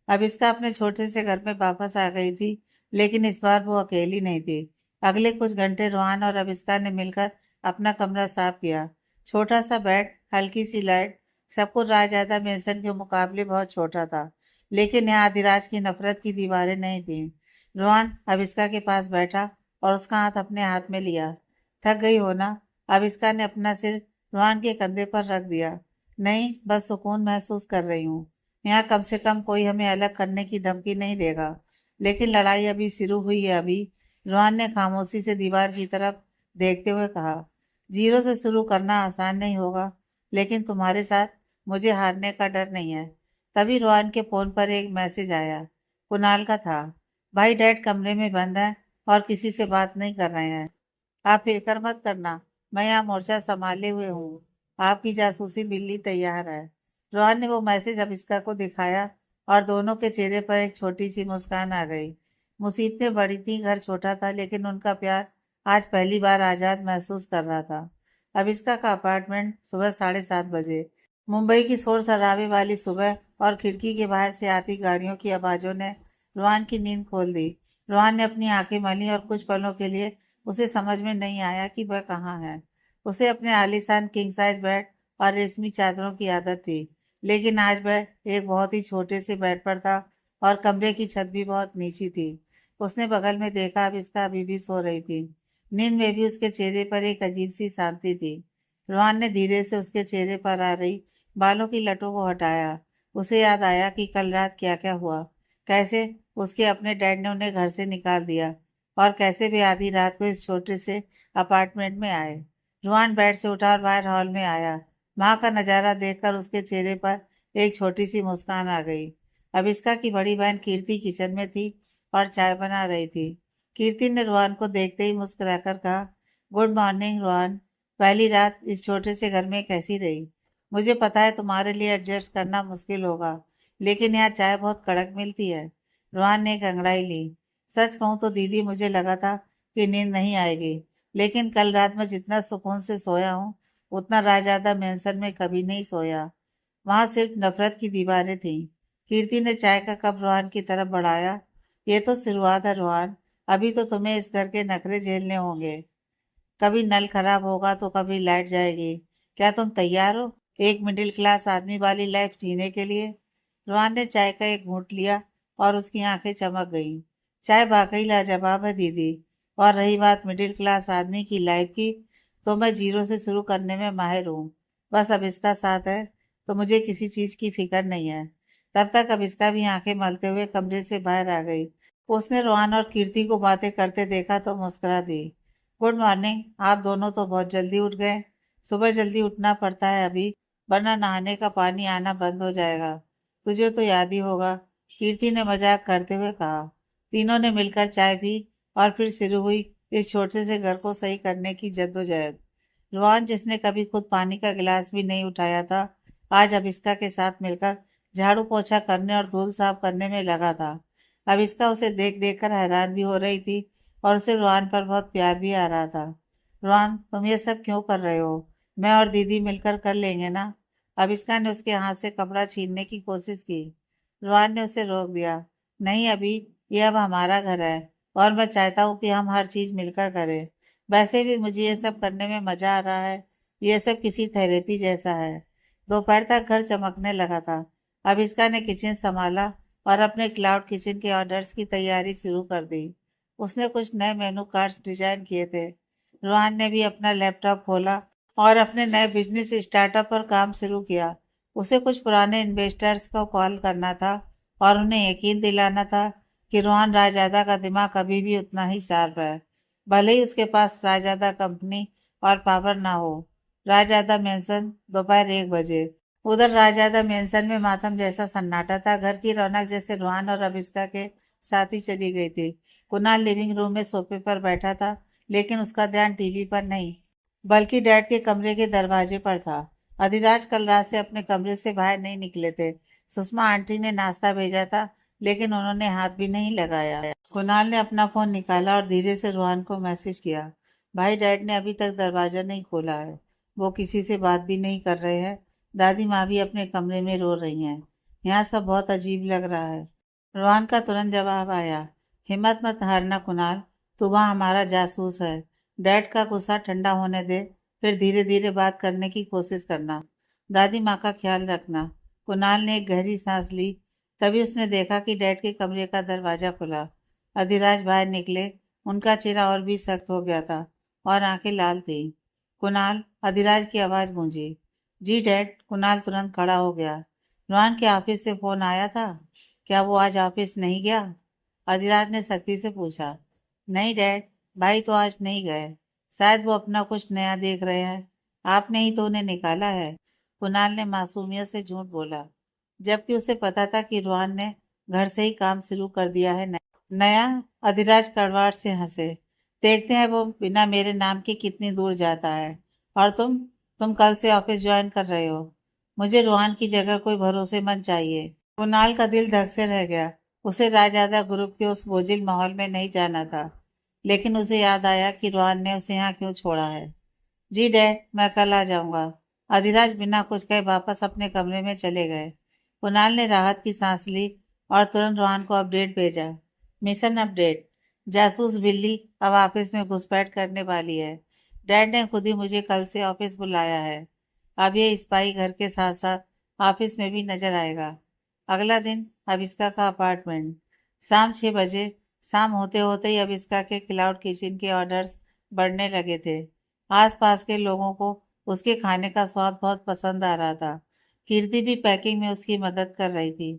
अभिष्का अपने छोटे से घर में वापस आ गई थी, लेकिन इस बार वो अकेली नहीं थी। अगले कुछ घंटे रोहन और अभिष्का ने मिलकर अपना कमरा साफ किया। छोटा सा बेड, हल्की सी लाइट, सब कुछ राजदादा मेंशन के मुकाबले बहुत छोटा था, लेकिन यहाँ अधिराज की नफरत की दीवारें नहीं थी। रोहन अभिष्का के पास बैठा और उसका हाथ अपने हाथ में लिया। थक गई हो ना? अभिष्का ने अपना सिर रोहन के कंधे पर रख दिया। नहीं, बस सुकून महसूस कर रही हूँ। यहाँ कम से कम कोई हमें अलग करने की धमकी नहीं देगा। लेकिन लड़ाई अभी शुरू हुई है। अभी रोहन ने खामोशी से दीवार की तरफ देखते हुए कहा। जीरो से शुरू करना आसान नहीं होगा, लेकिन तुम्हारे साथ मुझे हारने का डर नहीं है। तभी रोहन के फोन पर एक मैसेज आया। कुणाल का था। भाई, डैड कमरे में बंद है और किसी से बात नहीं कर रहे हैं। आप फिक्र मत करना, मैं यहाँ मोर्चा संभाले हुए हूँ। आपकी जासूसी बिल्ली तैयार है। रोहन ने वो मैसेज अभिष्का को दिखाया और दोनों के चेहरे पर एक छोटी सी मुस्कान आ गई। मुसीबतें बड़ी थी, घर छोटा था, लेकिन उनका प्यार आज पहली बार आजाद महसूस कर रहा था। अभिष्का का अपार्टमेंट, सुबह 7:30 बजे। मुंबई की शोर शराबे वाली सुबह और खिड़की के बाहर से आती गाड़ियों की आवाजों ने रोहन की नींद खोल दी। रोहन ने अपनी आंखें मली और कुछ पलों के लिए उसे समझ में नहीं आया कि वह कहाँ है। उसे अपने आलीशान किंग साइज बेड और रेशमी चादरों की आदत थी, लेकिन आज वह एक बहुत ही छोटे से बेड पर था और कमरे की छत भी बहुत नीची थी। उसने बगल में देखा, अब इसका अभी भी सो रही थी। नींद में भी उसके चेहरे पर एक अजीब सी शांति थी। रोहन ने धीरे से उसके चेहरे पर आ रही बालों की लटों को हटाया। उसे याद आया कि कल रात क्या क्या हुआ। कैसे उसके अपने डैड ने उन्हें घर से निकाल दिया और कैसे वे आधी रात को इस छोटे से अपार्टमेंट में आए। रुहान बेड से उठा और बाहर हॉल में आया। वहां का नजारा देखकर उसके चेहरे पर एक छोटी सी मुस्कान आ गई। अभिष्का की बड़ी बहन कीर्ति किचन में थी और चाय बना रही थी। कीर्ति ने रुहान को देखते ही मुस्कुराकर कहा, गुड मॉर्निंग रोहन। पहली रात इस छोटे से घर में कैसी रही? मुझे पता है तुम्हारे लिए एडजस्ट करना मुश्किल होगा, लेकिन यहाँ चाय बहुत कड़क मिलती है। रोहन ने एक अंगड़ाई ली। सच कहूँ तो दीदी, मुझे लगा था कि नींद नहीं आएगी, लेकिन कल रात में जितना सुकून से सोया हूँ, उतना राजदादा मेंशन में कभी नहीं सोया। वहां सिर्फ नफरत की दीवारें थीं। कीर्ति ने चाय का कप रोहन की तरफ बढ़ाया। ये तो शुरुआत है रोहन, अभी तो तुम्हें इस घर के नखरे झेलने होंगे। कभी नल खराब होगा तो कभी लाइट जाएगी। क्या तुम तैयार हो एक मिडिल क्लास आदमी वाली लाइफ जीने के लिए? रोहन ने चाय का एक घूंट लिया और उसकी आंखें चमक गईं। चाय वाकई लाजवाब है दीदी। और रही बात मिडिल क्लास आदमी की लाइफ की, तो मैं जीरो से शुरू करने में माहिर हूँ। बस अब इसका साथ है तो मुझे किसी चीज की फिक्र नहीं है। तब तक अब इसका भी आंखें मलते हुए कमरे से बाहर आ गई। उसने रोहन और कीर्ति को बातें करते देखा तो मुस्कुरा दी। Good morning. आप दोनों तो बहुत जल्दी उठ गए। सुबह जल्दी उठना पड़ता है अभी, वरना नहाने का पानी आना बंद हो जाएगा। तुझे तो याद ही होगा, कीर्ति ने मजाक करते हुए कहा। तीनों ने मिलकर चाय पी और फिर शुरू हुई इस छोटे से घर को सही करने की जद्दोजहद। रोहन, जिसने कभी खुद पानी का गिलास भी नहीं उठाया था, आज अभिष्का के साथ मिलकर झाड़ू पोछा करने और धूल साफ करने में लगा था। अभिष्का उसे देख देख कर हैरान भी हो रही थी और उसे रोहन पर बहुत प्यार भी आ रहा था। रोहन, तुम ये सब क्यों कर रहे हो? मैं और दीदी मिलकर कर लेंगे ना? अभिष्का ने उसके हाथ से कपड़ा छीनने की कोशिश की। रोहन ने उसे रोक दिया। नहीं अभी, ये अब हमारा घर है और मैं चाहता हूँ कि हम हर चीज मिलकर करें। वैसे भी मुझे ये सब करने में मजा आ रहा है। ये सब किसी थेरेपी जैसा है। दोपहर तक घर चमकने लगा था। अभिष्का ने किचन संभाला और अपने क्लाउड किचन के ऑर्डर्स की तैयारी शुरू कर दी। उसने कुछ नए मेनू कार्ड्स डिजाइन किए थे। रोहन ने भी अपना लैपटॉप खोला और अपने नए बिजनेस स्टार्टअप पर काम शुरू किया। उसे कुछ पुराने इन्वेस्टर्स को कॉल करना था और उन्हें यकीन दिलाना था कि रोहन रायजादा का दिमाग अभी भी उतना ही शार्प है, भले ही उसके पास रायजादा कंपनी और पावर ना हो। रायजादा मेंशन, दोपहर 1 बजे। उधर रायजादा मेंशन में मातम जैसा सन्नाटा था। घर की रौनक जैसे रोहन और अभिष्का के साथ ही चली गई थी। कुणाल लिविंग रूम में सोफे पर बैठा था, लेकिन उसका ध्यान टीवी पर नहीं बल्कि डैड के कमरे के दरवाजे पर था। अधिराज कल रात से अपने कमरे से बाहर नहीं निकले थे। सुषमा आंटी ने नाश्ता भेजा था, लेकिन उन्होंने हाथ भी नहीं लगाया। कुणाल ने अपना फोन निकाला और धीरे से रोहन को मैसेज किया। भाई, डैड ने अभी तक दरवाजा नहीं खोला है। वो किसी से बात भी नहीं कर रहे हैं। दादी माँ भी अपने कमरे में रो रही हैं। यहाँ सब बहुत अजीब लग रहा है। रोहन का तुरंत जवाब आया। हिम्मत मत हारना कुणाल, तू वहाँ हमारा जासूस है। डैड का गुस्सा ठंडा होने दे, फिर धीरे धीरे बात करने की कोशिश करना। दादी माँ का ख्याल रखना। कुणाल ने एक गहरी सांस ली। तभी उसने देखा कि डैड के कमरे का दरवाजा खुला। अधिराज बाहर निकले। उनका चेहरा और भी सख्त हो गया था और आंखें लाल थी। कुणाल, अधिराज की आवाज गूंजी। जी डैड। कुणाल तुरंत खड़ा हो गया। रोहन के ऑफिस से फोन आया था? क्या वो आज ऑफिस नहीं गया? अधिराज ने सख्ती से पूछा। नहीं डैड, भाई तो आज नहीं गए। शायद वो अपना कुछ नया देख रहे हैं। आपने ही तो उन्हें निकाला है। कुणाल ने मासूमियत से झूठ बोला, जबकि उसे पता था कि रोहन ने घर से ही काम शुरू कर दिया है। नया? अधिराज कड़वाहट से हंसे। देखते हैं वो बिना मेरे नाम के कितनी दूर जाता है। और तुम कल से ऑफिस ज्वाइन कर रहे हो। मुझे रोहन की जगह कोई भरोसेमंद चाहिए। कुणाल का दिल धक से रह गया। उसे रायजादा ग्रुप के उस बोझिल माहौल में नहीं जाना था, लेकिन उसे याद आया कि रोहन ने उसे यहाँ क्यों छोड़ा है। जी डैड, मैं कल आ जाऊंगा। अधिराज बिना कुछ कहे वापस अपने कमरे में चले गए। कुणाल ने राहत की सांस ली और तुरंत रोहन को अपडेट भेजा। Mission update. जासूस बिल्ली अब ऑफिस में घुसपैठ करने वाली है। डैड ने खुद ही मुझे कल से ऑफिस बुलाया है। अब ये स्पाई घर के साथ साथ ऑफिस में भी नजर आएगा। अगला दिन अविष्का का अपार्टमेंट। शाम 6 बजे। शाम होते होते ही अविष्का के क्लाउड किचन के ऑर्डर्स बढ़ने लगे थे। आसपास के लोगों को उसके खाने का स्वाद बहुत पसंद आ रहा था। कीर्ति भी पैकिंग में उसकी मदद कर रही थी।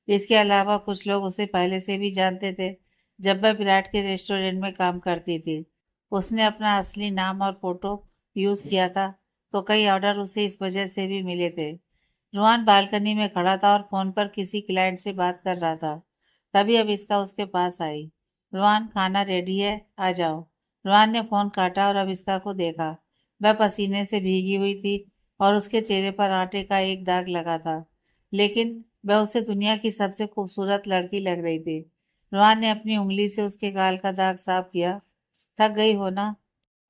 इसके अलावा कुछ लोग उसे पहले से भी जानते थे। जब वह विराट के रेस्टोरेंट में काम करती थी, उसने अपना असली नाम और फोटो यूज किया था, तो कई ऑर्डर उसे इस वजह से भी मिले थे। रोहन बालकनी में खड़ा था और फोन पर किसी क्लाइंट से बात कर रहा था। तभी अविष्का उसके पास आई। रोहन, खाना रेडी है, आ जाओ। रोहन ने फोन काटा और अविष्का को देखा। वह पसीने से भीगी हुई थी और उसके चेहरे पर आटे का एक दाग लगा था, लेकिन वह उसे दुनिया की सबसे खूबसूरत लड़की लग रही थी। रोहन ने अपनी उंगली से उसके गाल का दाग साफ किया। थक गई हो ना?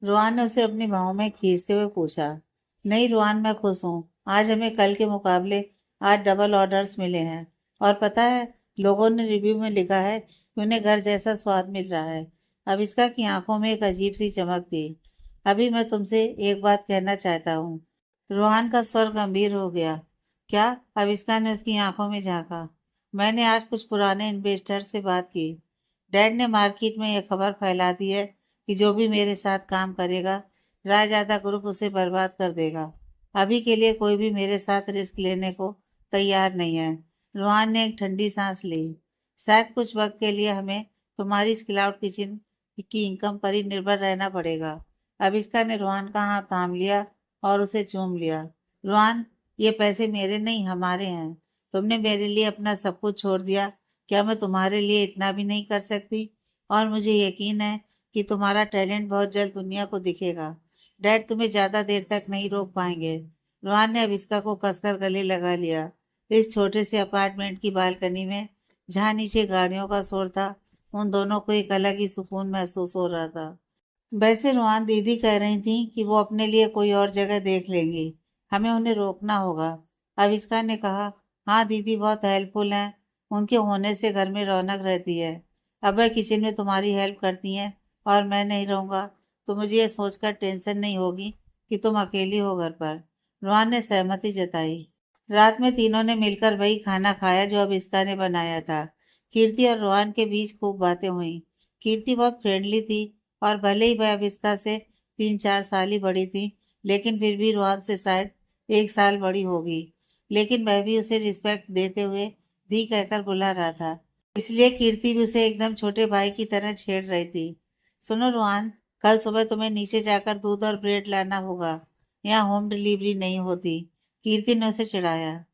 रोहन ने उसे अपनी बाहों में खींचते हुए पूछा। नहीं रोहन, मैं खुश हूँ। आज हमें कल के मुकाबले आज डबल ऑर्डर्स मिले हैं। और पता है, लोगों ने रिव्यू में लिखा है कि उन्हें घर जैसा स्वाद मिल रहा है। अविष्का की आंखों में एक अजीब सी चमक थी। अभी मैं तुमसे एक बात कहना चाहता हूँ। रोहन का स्वर गंभीर हो गया। क्या? अविष्का ने उसकी आंखों में झांका। मैंने आज कुछ पुराने इन्वेस्टर से बात की। डैड ने मार्केट में यह खबर फैला दी है कि जो भी मेरे साथ काम करेगा, रायजादा ग्रुप उसे बर्बाद कर देगा। अभी के लिए कोई भी मेरे साथ रिस्क लेने को तैयार नहीं है। रोहन ने एक ठंडी सांस ली। शायद कुछ वक्त के लिए हमें तुम्हारी इस क्लाउड किचन की इनकम पर ही निर्भर रहना पड़ेगा। अविष्का ने रोहन का हाथ थाम लिया और उसे चूम लिया। रोहन, ये पैसे मेरे नहीं, हमारे हैं। तुमने मेरे लिए अपना सब कुछ छोड़ दिया। क्या मैं तुम्हारे लिए इतना भी नहीं कर सकती? और मुझे यकीन है कि तुम्हारा टैलेंट बहुत जल्द दुनिया को दिखेगा। डैड तुम्हें ज्यादा देर तक नहीं रोक पाएंगे। रोहान ने अविष्का को कसकर गले लगा लिया। इस छोटे से अपार्टमेंट की बालकनी में, जहाँ नीचे गाड़ियों का शोर था, उन दोनों को एक अलग ही सुकून महसूस हो रहा था। वैसे रुआन दीदी कह रही थी कि वो अपने लिए कोई और जगह देख लेंगी, हमें उन्हें रोकना होगा। आविष्का ने कहा, हाँ दीदी बहुत हेल्पफुल हैं, उनके होने से घर में रौनक रहती है। अब वह किचन में तुम्हारी हेल्प करती हैं और मैं नहीं रहूँगा तो मुझे ये सोचकर टेंशन नहीं होगी कि तुम अकेली हो घर पर। रुआन ने सहमति जताई। रात में तीनों ने मिलकर वही खाना खाया जो अविष्का ने बनाया था। कीर्ति और रोहन के बीच खूब बातें हुई। कीर्ति बहुत फ्रेंडली थी और भले ही वह अविष्का से 3-4 साल ही बड़ी थी, लेकिन फिर भी रोहन से शायद 1 साल बड़ी होगी। लेकिन वह भी उसे रिस्पेक्ट देते हुए दी कहकर बुला रहा था, इसलिए कीर्ति भी उसे एकदम छोटे भाई की तरह छेड़ रही थी। सुनो रोहन, कल सुबह तुम्हें नीचे जाकर दूध और ब्रेड लाना होगा, यहाँ होम डिलीवरी नहीं होती, कीर्ति ने उसे चिढ़ाया।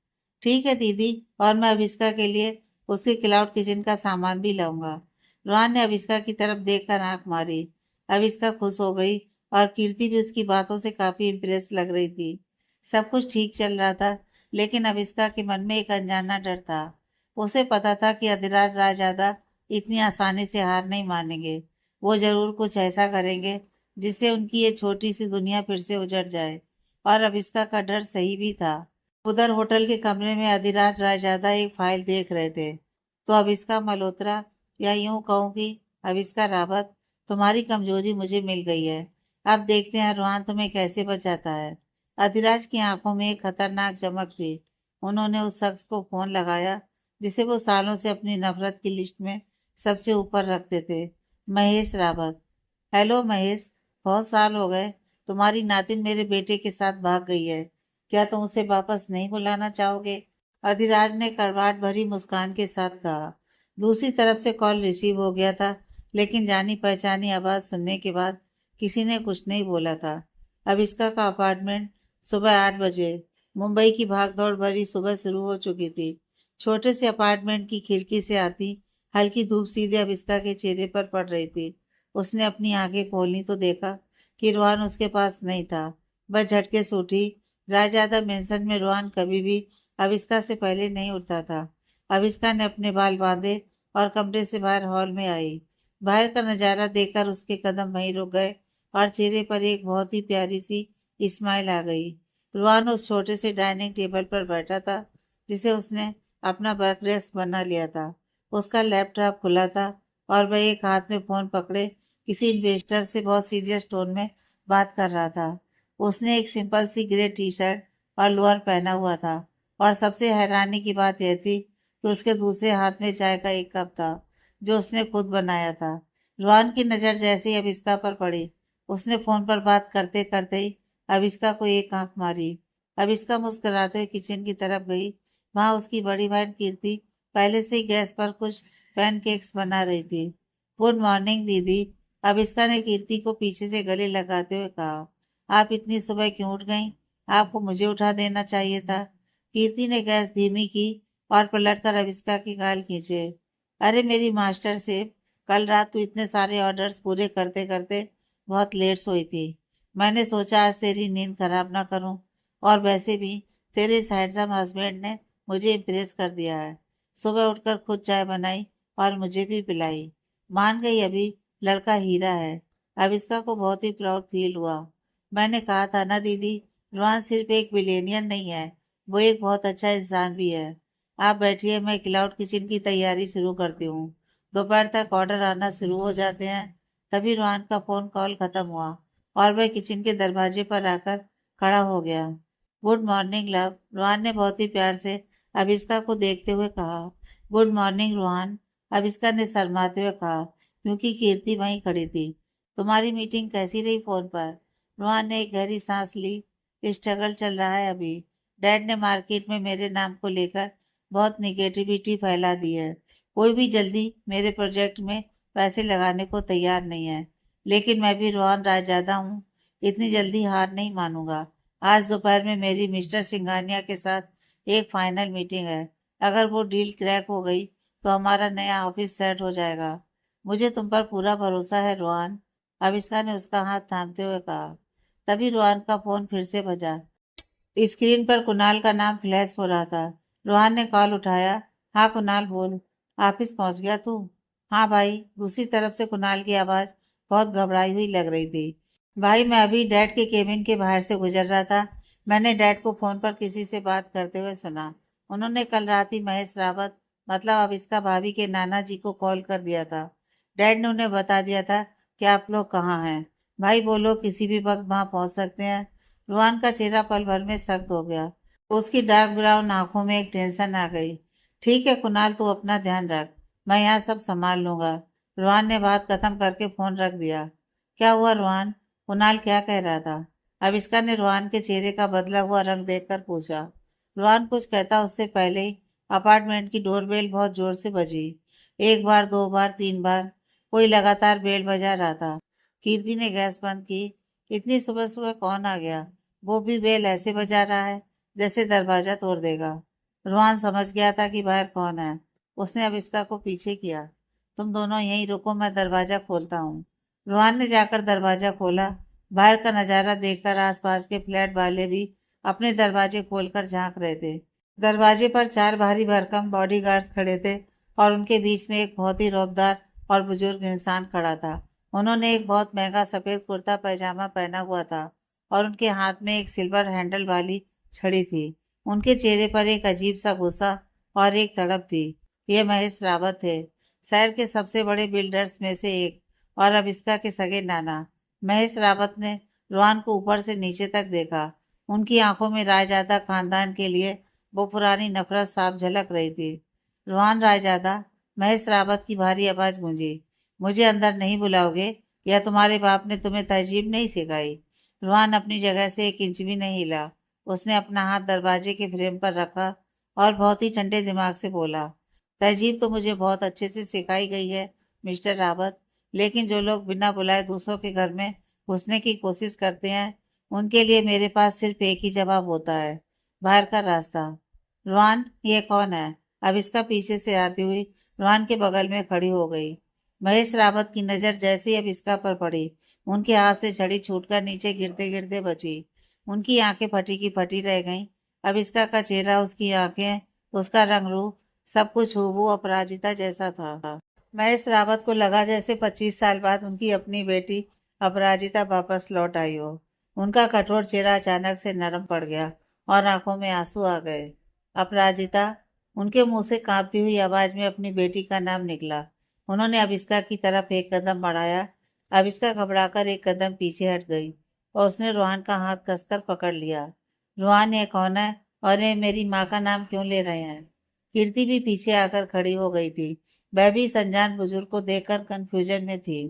ठीक है दीदी, और मैं अभिष्का के लिए उसके क्लाउड किचन का सामान भी लाऊंगा। रोहन ने अभिष्का की तरफ देखकर आंख मारी। अभिष्का खुश हो गई और कीर्ति भी उसकी बातों से काफी इम्प्रेस लग रही थी। सब कुछ ठीक चल रहा था, लेकिन अभिष्का के मन में एक अनजाना डर था। उसे पता था कि अधिराज रायजादा इतनी आसानी से हार नहीं मानेंगे। वो जरूर कुछ ऐसा करेंगे जिससे उनकी ये छोटी सी दुनिया फिर से उजड़ जाए। और अभिष्का का डर सही भी था। उधर होटल के कमरे में अधिराज रायजादा एक फाइल देख रहे थे। तो अविष्का मल्होत्रा, या यूं कहूँ कि अविष्का रावत, तुम्हारी कमजोरी मुझे मिल गई है। अब देखते हैं रोहन तुम्हें कैसे बचाता है। अधिराज की आंखों में एक खतरनाक चमक थी। उन्होंने उस शख्स को फोन लगाया जिसे वो सालों से अपनी नफरत की लिस्ट में सबसे ऊपर रखते थे, महेश रावत। हेलो महेश, बहुत साल हो गए। तुम्हारी नातिन मेरे बेटे के साथ भाग गई है, क्या तुम उसे वापस नहीं बुलाना चाहोगे? अधिराज ने कड़वाहट भरी मुस्कान के साथ कहा। दूसरी तरफ से कॉल रिसीव हो गया था, लेकिन जानी पहचानी आवाज सुनने के बाद किसी ने कुछ नहीं बोला था। अविष्का का अपार्टमेंट, सुबह 8 बजे। मुंबई की भागदौड़ भरी सुबह शुरू हो चुकी थी। छोटे से अपार्टमेंट की खिड़की से आती हल्की धूप सीधे अविष्का के चेहरे पर पड़ रही थी। उसने अपनी आंखें खोली तो देखा कि रोहन उसके पास नहीं था। वह झटके से उठी। रायजादा मेंशन में रोहन कभी भी अविष्का से पहले नहीं उठता था। अविष्का ने अपने बाल बांधे और कमरे से बाहर हॉल में आई। बाहर का नजारा देखकर उसके कदम वहीं रुक गए और चेहरे पर एक बहुत ही प्यारी सी स्माइल आ गई। रोहन उस छोटे से डाइनिंग टेबल पर बैठा था जिसे उसने अपना वर्क डेस्क बना लिया था। उसका लैपटॉप खुला था और वह एक हाथ में फोन पकड़े किसी इन्वेस्टर से बहुत सीरियस टोन में बात कर रहा था। उसने एक सिंपल सी ग्रे टी शर्ट और लोअर पहना हुआ था, और सबसे हैरानी की बात यह थी कि उसके दूसरे हाथ में चाय का एक कप था जो उसने खुद बनाया था। रोहन की नज़र जैसे ही अविष्का पर पड़ी, उसने फोन पर बात करते करते ही अविष्का को एक आंख मारी। अविष्का मुस्कुराते हुए किचन की तरफ गई। वहां उसकी बड़ी बहन कीर्ति पहले से ही गैस पर कुछ पैनकेक्स बना रही थी। गुड मॉर्निंग दीदी, अविष्का ने कीर्ति को पीछे से गले लगाते हुए कहा। आप इतनी सुबह क्यों उठ गईं? आपको मुझे उठा देना चाहिए था। कीर्ति ने गैस धीमी की और पलटकर अविष्का की गाल खींचे। अरे मेरी मास्टर सेफ, कल रात तू इतने सारे ऑर्डर्स पूरे करते करते बहुत लेट सोई थी। मैंने सोचा आज तेरी नींद खराब ना करूं, और वैसे भी तेरे इस हैंडसम हस्बैंड ने मुझे इम्प्रेस कर दिया है। सुबह उठकर खुद चाय बनाई और मुझे भी पिलाई। मान गई अभी, लड़का हीरा है। अब इसका को बहुत ही प्राउड फील हुआ। मैंने कहा था ना दीदी, रोहन सिर्फ एक बिलियनियर नहीं है, वो एक बहुत अच्छा इंसान भी है। आप बैठिए, मैं क्लाउड किचन की तैयारी शुरू करती हूँ। दोपहर तक ऑर्डर आना शुरू हो जाते हैं। तभी रोहन का फोन कॉल खत्म हुआ और वह किचन के दरवाजे पर आकर खड़ा हो गया। गुड मॉर्निंग लव, रोहन ने बहुत ही प्यार से अभिष्का को देखते हुए कहा। गुड मॉर्निंग रोहन, अभिष्का ने शर्माते हुए कहा, क्योंकि कीर्ति वहीं खड़ी थी। तुम्हारी मीटिंग कैसी रही फोन पर? रोहन ने एक गहरी सांस ली। स्ट्रगल चल रहा है अभी। डैड ने मार्केट में मेरे नाम को लेकर बहुत निगेटिविटी फैला दी है। कोई भी जल्दी मेरे प्रोजेक्ट में पैसे लगाने को तैयार नहीं है। लेकिन मैं भी रोहन रायजादा हूँ, इतनी जल्दी हार नहीं मानूंगा। आज दोपहर में मेरी मिस्टर सिंघानिया के साथ एक फाइनल मीटिंग है। अगर वो डील क्रैक हो गई तो हमारा नया ऑफिस सेट हो जाएगा। मुझे तुम पर पूरा भरोसा है रोहन। अविष्का ने उसका हाथ थामते हुए कहा। तभी रोहन का फोन फिर से बजा। स्क्रीन पर कुणाल का नाम फ्लैश हो रहा था। रोहन ने कॉल उठाया। हाँ कुणाल बोल। ऑफिस पहुंच गया तू? हाँ भाई। दूसरी तरफ से कुणाल की आवाज बहुत घबराई हुई लग रही थी। भाई मैं अभी डैड के केबिन के बाहर से गुजर रहा था। मैंने डैड को फोन पर किसी से बात करते हुए सुना। उन्होंने कल रात ही महेश रावत मतलब अब इसका भाभी के नाना जी को कॉल कर दिया था। डैड ने उन्हें बता दिया था कि आप लोग कहाँ हैं। भाई वो लोग किसी भी वक्त वहां पहुंच सकते हैं। रुहान का चेहरा पल भर में सख्त हो गया। उसकी डार्क ब्राउन आंखों में एक टेंशन आ गई। ठीक है कुणाल तू अपना ध्यान रख। मैं यहाँ सब संभाल लूंगा। रुहान ने बात खत्म करके फोन रख दिया। क्या हुआ रुहान? कुणाल क्या कह रहा था? अविष्का ने रुहान के चेहरे का बदला हुआ रंग देखकर पूछा। रुहान कुछ कहता उससे पहले ही अपार्टमेंट की डोरबेल बहुत जोर से बजी। एक बार, दो बार, तीन बार, कोई लगातार बेल बजा रहा था। कीर्ति ने गैस बंद की। इतनी सुबह सुबह कौन आ गया? वो भी बेल ऐसे बजा रहा है जैसे दरवाजा तोड़ देगा। रुहान समझ गया था कि बाहर कौन है। उसने अविष्का को पीछे किया। तुम दोनों यहीं रुको, मैं दरवाजा खोलता हूँ। रुहान ने जाकर दरवाजा खोला। बाहर का नजारा देखकर आसपास के फ्लैट वाले भी अपने दरवाजे खोलकर झांक रहे थे। दरवाजे पर चार भारी भरकम बॉडीगार्ड्स खड़े थे और उनके बीच में एक बहुत ही रौबदार और बुजुर्ग इंसान खड़ा था। उन्होंने एक बहुत महंगा सफेद कुर्ता पैजामा पहना हुआ था और उनके हाथ में एक सिल्वर हैंडल वाली छड़ी थी। उनके चेहरे पर एक अजीब सा गुस्सा और एक तड़प थी। ये महेश रावत थे, शहर के सबसे बड़े बिल्डर्स में से एक और अविष्का के सगे नाना। महेश रावत ने रोहन को ऊपर से नीचे तक देखा। उनकी आंखों में रायजादा खानदान के लिए वो पुरानी नफरत साफ झलक रही थी। रोहन रायजादा, महेश रावत की भारी आवाज गूंजी। मुझे अंदर नहीं बुलाओगे या तुम्हारे बाप ने तुम्हें तहजीब नहीं सिखाई? रोहन अपनी जगह से एक इंच भी नहीं हिला। उसने अपना हाथ दरवाजे के फ्रेम पर रखा और बहुत ही ठंडे दिमाग से बोला। तहजीब तो मुझे बहुत अच्छे से सिखाई गई है मिस्टर रावत, लेकिन जो लोग बिना बुलाए दूसरों के घर में घुसने की कोशिश करते हैं उनके लिए मेरे पास सिर्फ एक ही जवाब होता है, बाहर का रास्ता। रुहान ये कौन है? अब इसका पीछे से आती हुई रुहान के बगल में खड़ी हो गई। महेश रावत की नजर जैसे ही अब इसका पर पड़ी, उनके हाथ से छड़ी छूटकर नीचे गिरते गिरते बची। उनकी आंखें फटी की फटी रह गईं। अब इसका का चेहरा, उसकी आंखें, उसका रंग रूप, सब कुछ हूबहू अपराजिता जैसा था। महेश रावत को लगा जैसे 25 साल बाद उनकी अपनी बेटी अपराजिता वापस लौट आई हो। उनका कठोर चेहरा अचानक से नरम पड़ गया और आंखों में आंसू आ गए। अपराजिता, उनके मुंह से कांपती हुई आवाज में अपनी बेटी का नाम निकला। उन्होंने अविष्का की तरफ एक कदम बढ़ाया। अविष्का घबराकर एक कदम पीछे हट गई और उसने रोहन का हाथ कसकर पकड़ लिया। रोहन ये कौन है और ये मेरी माँ का नाम क्यों ले रहे हैं? कीर्ति भी पीछे आकर खड़ी हो गई थी। वह भी इस अनजान बुजुर्ग को देखकर कंफ्यूजन में थी।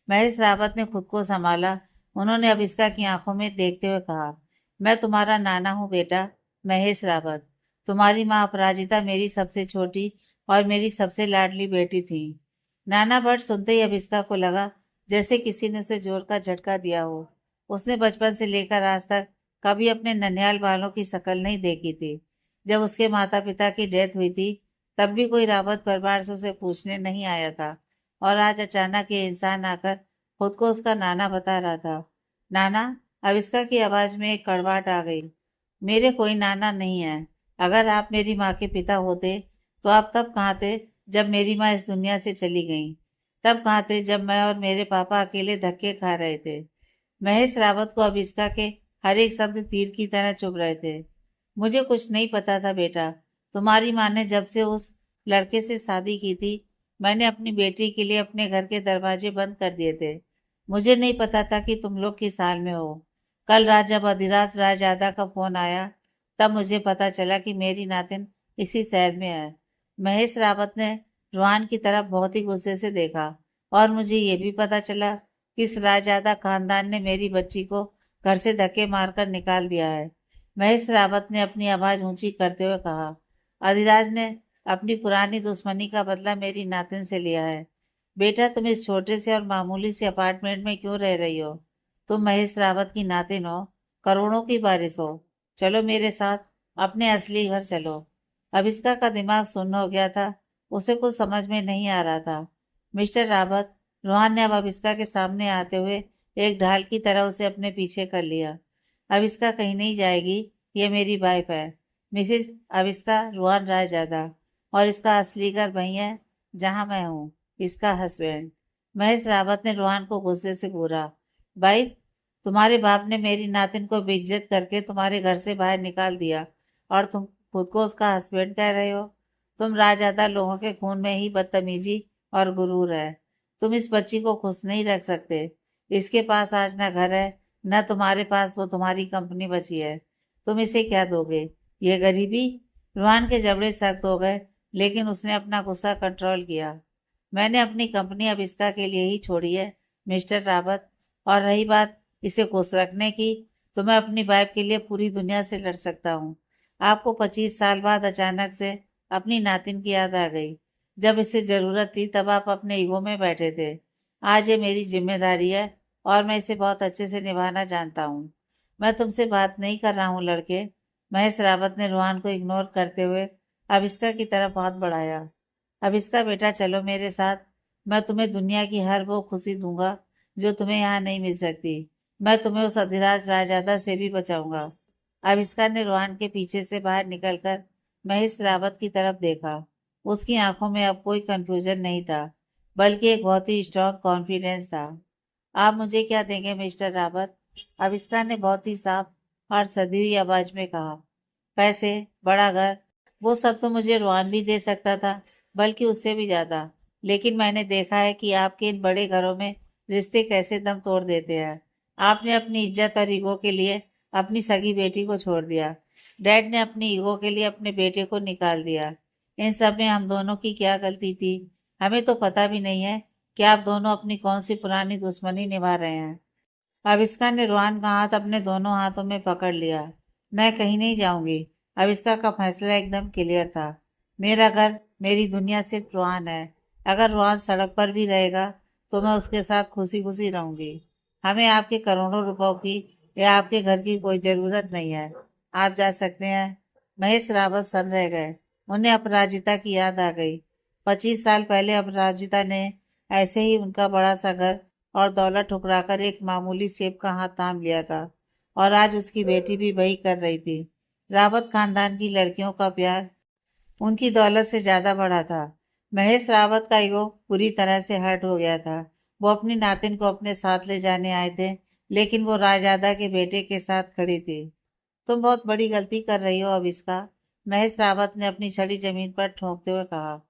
महेश रावत ने खुद को संभाला। उन्होंने अविष्का की आंखों में देखते हुए कहा, मैं तुम्हारा नाना हूँ बेटा, महेश रावत। तुम्हारी माँ अपराजिता मेरी सबसे छोटी और मेरी सबसे लाडली बेटी थी। नाना भट्ट सुनते ही अविष्का को लगा जैसे किसी ने उसे जोर का झटका दिया हो। उसने बचपन से लेकर आज तक कभी अपने नन्हेल बालों की शक्ल नहीं देखी थी। जब उसके माता पिता की डेथ हुई थी तब भी कोई रावत परिवार से उसे पूछने नहीं आया था और आज अचानक ये इंसान आकर खुद को उसका नाना बता रहा था। नाना? अविष्का की आवाज में एक कड़वाहट आ गई। मेरे कोई नाना नहीं है। अगर आप मेरी माँ के पिता होते तो आप तब कहाँ थे जब मेरी माँ इस दुनिया से चली गई? तब कहाँ थे जब मैं और मेरे पापा अकेले धक्के खा रहे थे? महेश रावत को अविष्का के हर एक शब्द तीर की तरह चुभ रहे थे। मुझे कुछ नहीं पता था बेटा। तुम्हारी माँ ने जब से उस लड़के से शादी की थी, मैंने अपनी बेटी के लिए अपने घर के दरवाजे बंद कर दिए थे। मुझे नहीं पता था कि तुम लोग किस हाल में हो। कल रात जब अधिराज रायजादा का फोन आया तब मुझे पता चला कि मेरी नातिन इसी शहर में है। महेश रावत ने रुहान की तरफ बहुत ही गुस्से से देखा। और मुझे ये भी पता चला कि इस रायजादा खानदान ने मेरी बच्ची को घर से धक्के मारकर निकाल दिया है। महेश रावत ने अपनी आवाज ऊंची करते हुए कहा, अधिराज ने अपनी पुरानी दुश्मनी का बदला मेरी नातिन से लिया है। बेटा तुम इस छोटे से और मामूली से अपार्टमेंट में क्यों रह रही हो? तुम महेश रावत की नातिन हो, करोड़ों की वारिस हो। चलो मेरे साथ, अपने असली घर चलो। अविष्का का दिमाग सुन्न हो गया था। उसे कुछ समझ में नहीं आ रहा था। मिस्टर रावत, रोहन ने अब अविस्का के सामने आते हुए एक ढाल की तरह उसे अपने पीछे कर लिया। अविस्का कहीं नहीं जाएगी, ये मेरी वाइफ है, मिसिस अविस्का रोहन रायजादा, और इसका असली घर वही है जहां मैं हूँ, इसका हस्बैंड। महेश रावत ने रोहन को गुस्से से घूरा। वाइफ, तुम्हारे बाप ने मेरी नातिन को बेइज्जत करके तुम्हारे घर से बाहर निकाल दिया और तुम खुद को उसका हस्बैंड कह रहे हो। तुम राजदादा लोगों के खून में ही बदतमीजी और गुरूर है। तुम इस बच्ची को खुश नहीं रख सकते। इसके पास आज ना घर है, न तुम्हारे पास वो तुम्हारी कंपनी बची है। तुम इसे क्या दोगे? ये गरीबी? रुहान के जबड़े सख्त हो गए, लेकिन उसने अपना गुस्सा कंट्रोल किया। मैंने अपनी कंपनी अब इसका के लिए ही छोड़ी है, मिस्टर रावत। और रही बात इसे खुश रखने की, तो मैं अपनी वाइफ के लिए पूरी दुनिया से लड़ सकता हूँ। आपको 25 साल बाद अचानक से अपनी नातिन की याद आ गई। जब इसे जरूरत थी तब आप अपने ईगो में बैठे थे। आज ये मेरी जिम्मेदारी है और मैं इसे बहुत अच्छे से निभाना जानता हूँ। मैं तुमसे बात नहीं कर रहा हूँ लड़के। महेश रावत ने रोहन को इग्नोर करते हुए अविस्का की तरफ हाथ बढ़ाया। अविस्का बेटा, चलो मेरे साथ। मैं तुम्हें दुनिया की हर वो खुशी दूंगा जो तुम्हें यहाँ नहीं मिल सकती। मैं तुम्हें उस अधिराज रायजादा से भी बचाऊंगा। अविस्का ने रोहन के पीछे से बाहर निकलकर महेश रावत की तरफ देखा। उसकी आंखों में अब कोई कंफ्यूजन नहीं था, बल्कि एक बहुत ही स्ट्रांग कॉन्फिडेंस था। आप मुझे क्या देंगे मिस्टर रावत? अविस्का ने बहुत ही साफ और सधी हुई आवाज में कहा। पैसे, बड़ा घर, वो सब तो मुझे रोहन भी दे सकता था, बल्कि उससे भी ज्यादा। लेकिन मैंने देखा है कि आपके इन बड़े घरों में रिश्ते कैसे दम तोड़ देते हैं। आपने अपनी इज्जत और ईगो के लिए अपनी सगी बेटी को छोड़ दिया। डैड ने अपनी ईगो के लिए अपने बेटे को निकाल दिया। इन सब में हम दोनों की क्या गलती थी? हमें तो पता भी नहीं है कि आप दोनों अपनी कौन सी पुरानी दुश्मनी निभा रहे हैं। अविस्का ने रोहन का हाथ अपने दोनों हाथों में पकड़ लिया। मैं कहीं नहीं जाऊंगी। अविस्का का फैसला एकदम क्लियर था। मेरा घर, मेरी दुनिया सिर्फ रोहन है। अगर रोहन सड़क पर भी रहेगा तो मैं उसके साथ खुशी खुशी रहूंगी। हमें आपके करोड़ों रुपयों की या आपके घर की कोई जरूरत नहीं है। आप जा सकते हैं। महेश रावत सन रह गए। उन्हें अपराजिता की याद आ गई। 25 साल पहले अपराजिता ने ऐसे ही उनका बड़ा सा घर और दौलत ठुकराकर एक मामूली सेब का हाथ थाम लिया था, और आज उसकी बेटी भी वही कर रही थी। रावत खानदान की लड़कियों का प्यार उनकी दौलत से ज्यादा बड़ा था। महेश रावत का ईगो पूरी तरह से हर्ट हो गया था। वो अपनी नातिन को अपने साथ ले जाने आए थे, लेकिन वो रायजादा के बेटे के साथ खड़ी थी। तुम बहुत बड़ी गलती कर रही हो अब इसका, महेश रावत ने अपनी छड़ी जमीन पर ठोंकते हुए कहा।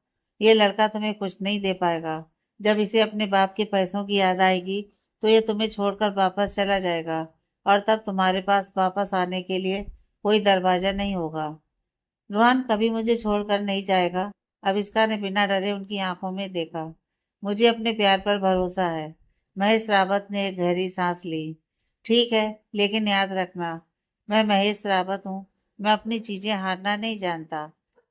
यह लड़का तुम्हें कुछ नहीं दे पाएगा। जब इसे अपने बाप के पैसों की याद आएगी तो ये तुम्हें छोड़कर वापस चला जाएगा, और तब तुम्हारे पास वापस आने के लिए कोई दरवाजा नहीं होगा। रोहन कभी मुझे छोड़कर नहीं जाएगा। अविष्का ने बिना डरे उनकी आंखों में देखा। मुझे अपने प्यार पर भरोसा है। महेश रावत ने एक गहरी सांस ली। ठीक है, लेकिन याद रखना, मैं महेश रावत हूँ। मैं अपनी चीजें हारना नहीं जानता।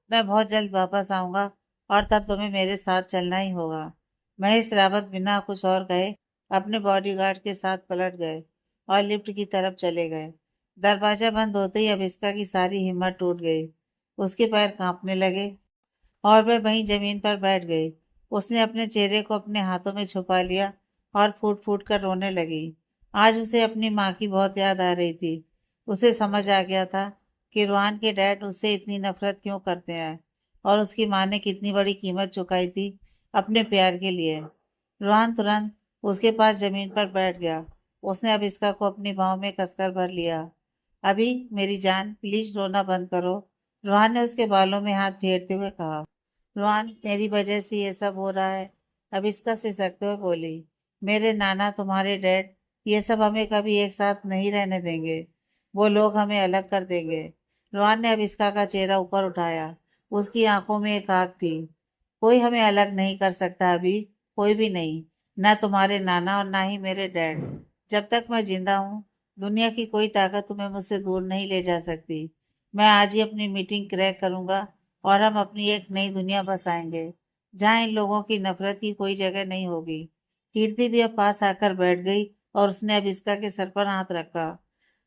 मैं बहुत जल्द वापस आऊंगा, और तब तुम्हें मेरे साथ चलना ही होगा। महेश रावत बिना कुछ और कहे अपने बॉडीगार्ड के साथ पलट गए और लिफ्ट की तरफ चले गए। दरवाजा बंद होते ही अविष्का की सारी हिम्मत टूट गई। उसके पैर कांपने लगे और वह वहीं जमीन पर बैठ गई। उसने अपने चेहरे को अपने हाथों में छुपा लिया और फूट फूट कर रोने लगी। आज उसे अपनी माँ की बहुत याद आ रही थी। उसे समझ आ गया था कि रोहन के डैड उससे इतनी नफरत क्यों करते हैं, और उसकी माँ ने कितनी बड़ी कीमत चुकाई थी अपने प्यार के लिए। रोहन तुरंत उसके पास जमीन पर बैठ गया। उसने अब इसका को अपनी बाहों में कसकर भर लिया। अभी मेरी जान, प्लीज रोना बंद करो, रोहन ने उसके बालों में हाथ फेरते हुए कहा। रोहन, मेरी वजह से ये सब हो रहा है, अब इसका सिसकते हुए बोली। मेरे नाना, तुम्हारे डैड, ये सब हमें कभी एक साथ नहीं रहने देंगे। वो लोग हमें अलग कर देंगे। रोहन ने अब इसका का चेहरा ऊपर उठाया। उसकी आंखों में एक आग थी। कोई हमें अलग नहीं कर सकता अभी, कोई भी नहीं। ना तुम्हारे नाना और ना ही मेरे डैड। जब तक मैं जिंदा हूँ, दुनिया की कोई ताकत तुम्हें मुझसे दूर नहीं ले जा सकती। मैं आज ही अपनी मीटिंग क्रैक करूंगा और हम अपनी एक नई दुनिया बसाएंगे, जहाँ इन लोगों की नफरत की कोई जगह नहीं होगी। कीर्ति भी अब पास आकर बैठ गई और उसने अब इसका के सर पर हाथ रखा।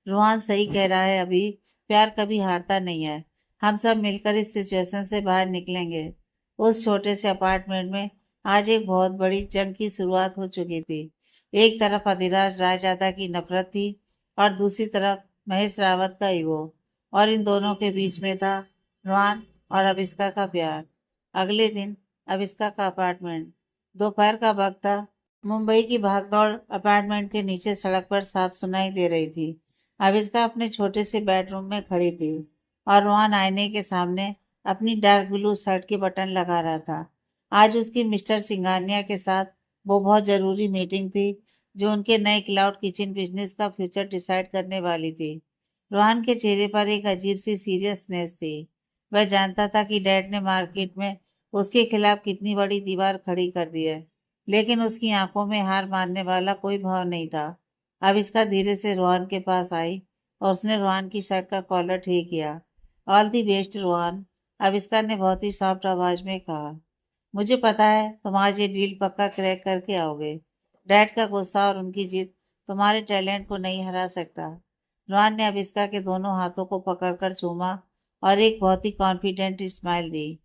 रोहन सही कह रहा है अभी, प्यार कभी हारता नहीं है। हम सब मिलकर इस सिचुएशन से बाहर निकलेंगे। उस छोटे से अपार्टमेंट में आज एक बहुत बड़ी जंग की शुरुआत हो चुकी थी। एक तरफ अधिराज रायजादा की नफरत थी और दूसरी तरफ महेश रावत का ईगो, और इन दोनों के बीच में था रुआन और अविस्का का प्यार। अगले दिन अविस्का का अपार्टमेंट। दोपहर का वक्त था। मुंबई की भागदौड़ अपार्टमेंट के नीचे सड़क पर साफ सुनाई दे रही थी। अविस्का अपने छोटे से बेडरूम में खड़ी थी और रुआन आईने के सामने अपनी डार्क ब्लू शर्ट के बटन लगा रहा था। आज उसकी मिस्टर सिंघानिया के साथ वो बहुत जरूरी मीटिंग थी जो उनके नए क्लाउड किचन बिजनेस का फ्यूचर डिसाइड करने वाली थी। रोहन के चेहरे पर एक अजीब सी सीरियसनेस थी। वह जानता था कि डैड ने मार्केट में उसके खिलाफ कितनी बड़ी दीवार खड़ी कर दी है, लेकिन उसकी आंखों में हार मानने वाला कोई भाव नहीं था। अब इसका धीरे से रोहन के पास आई और उसने रोहन की शर्ट का कॉलर ठीक किया। ऑल दी बेस्ट रोहन, अब इसका ने बहुत ही सॉफ्ट आवाज में कहा। मुझे पता है तुम आज ये डील पक्का क्रैक करके आओगे। डैड का गुस्सा और उनकी जिद तुम्हारे टैलेंट को नहीं हरा सकता। रोहन ने अविस्का के दोनों हाथों को पकड़कर चूमा और एक बहुत ही कॉन्फिडेंट स्माइल दी।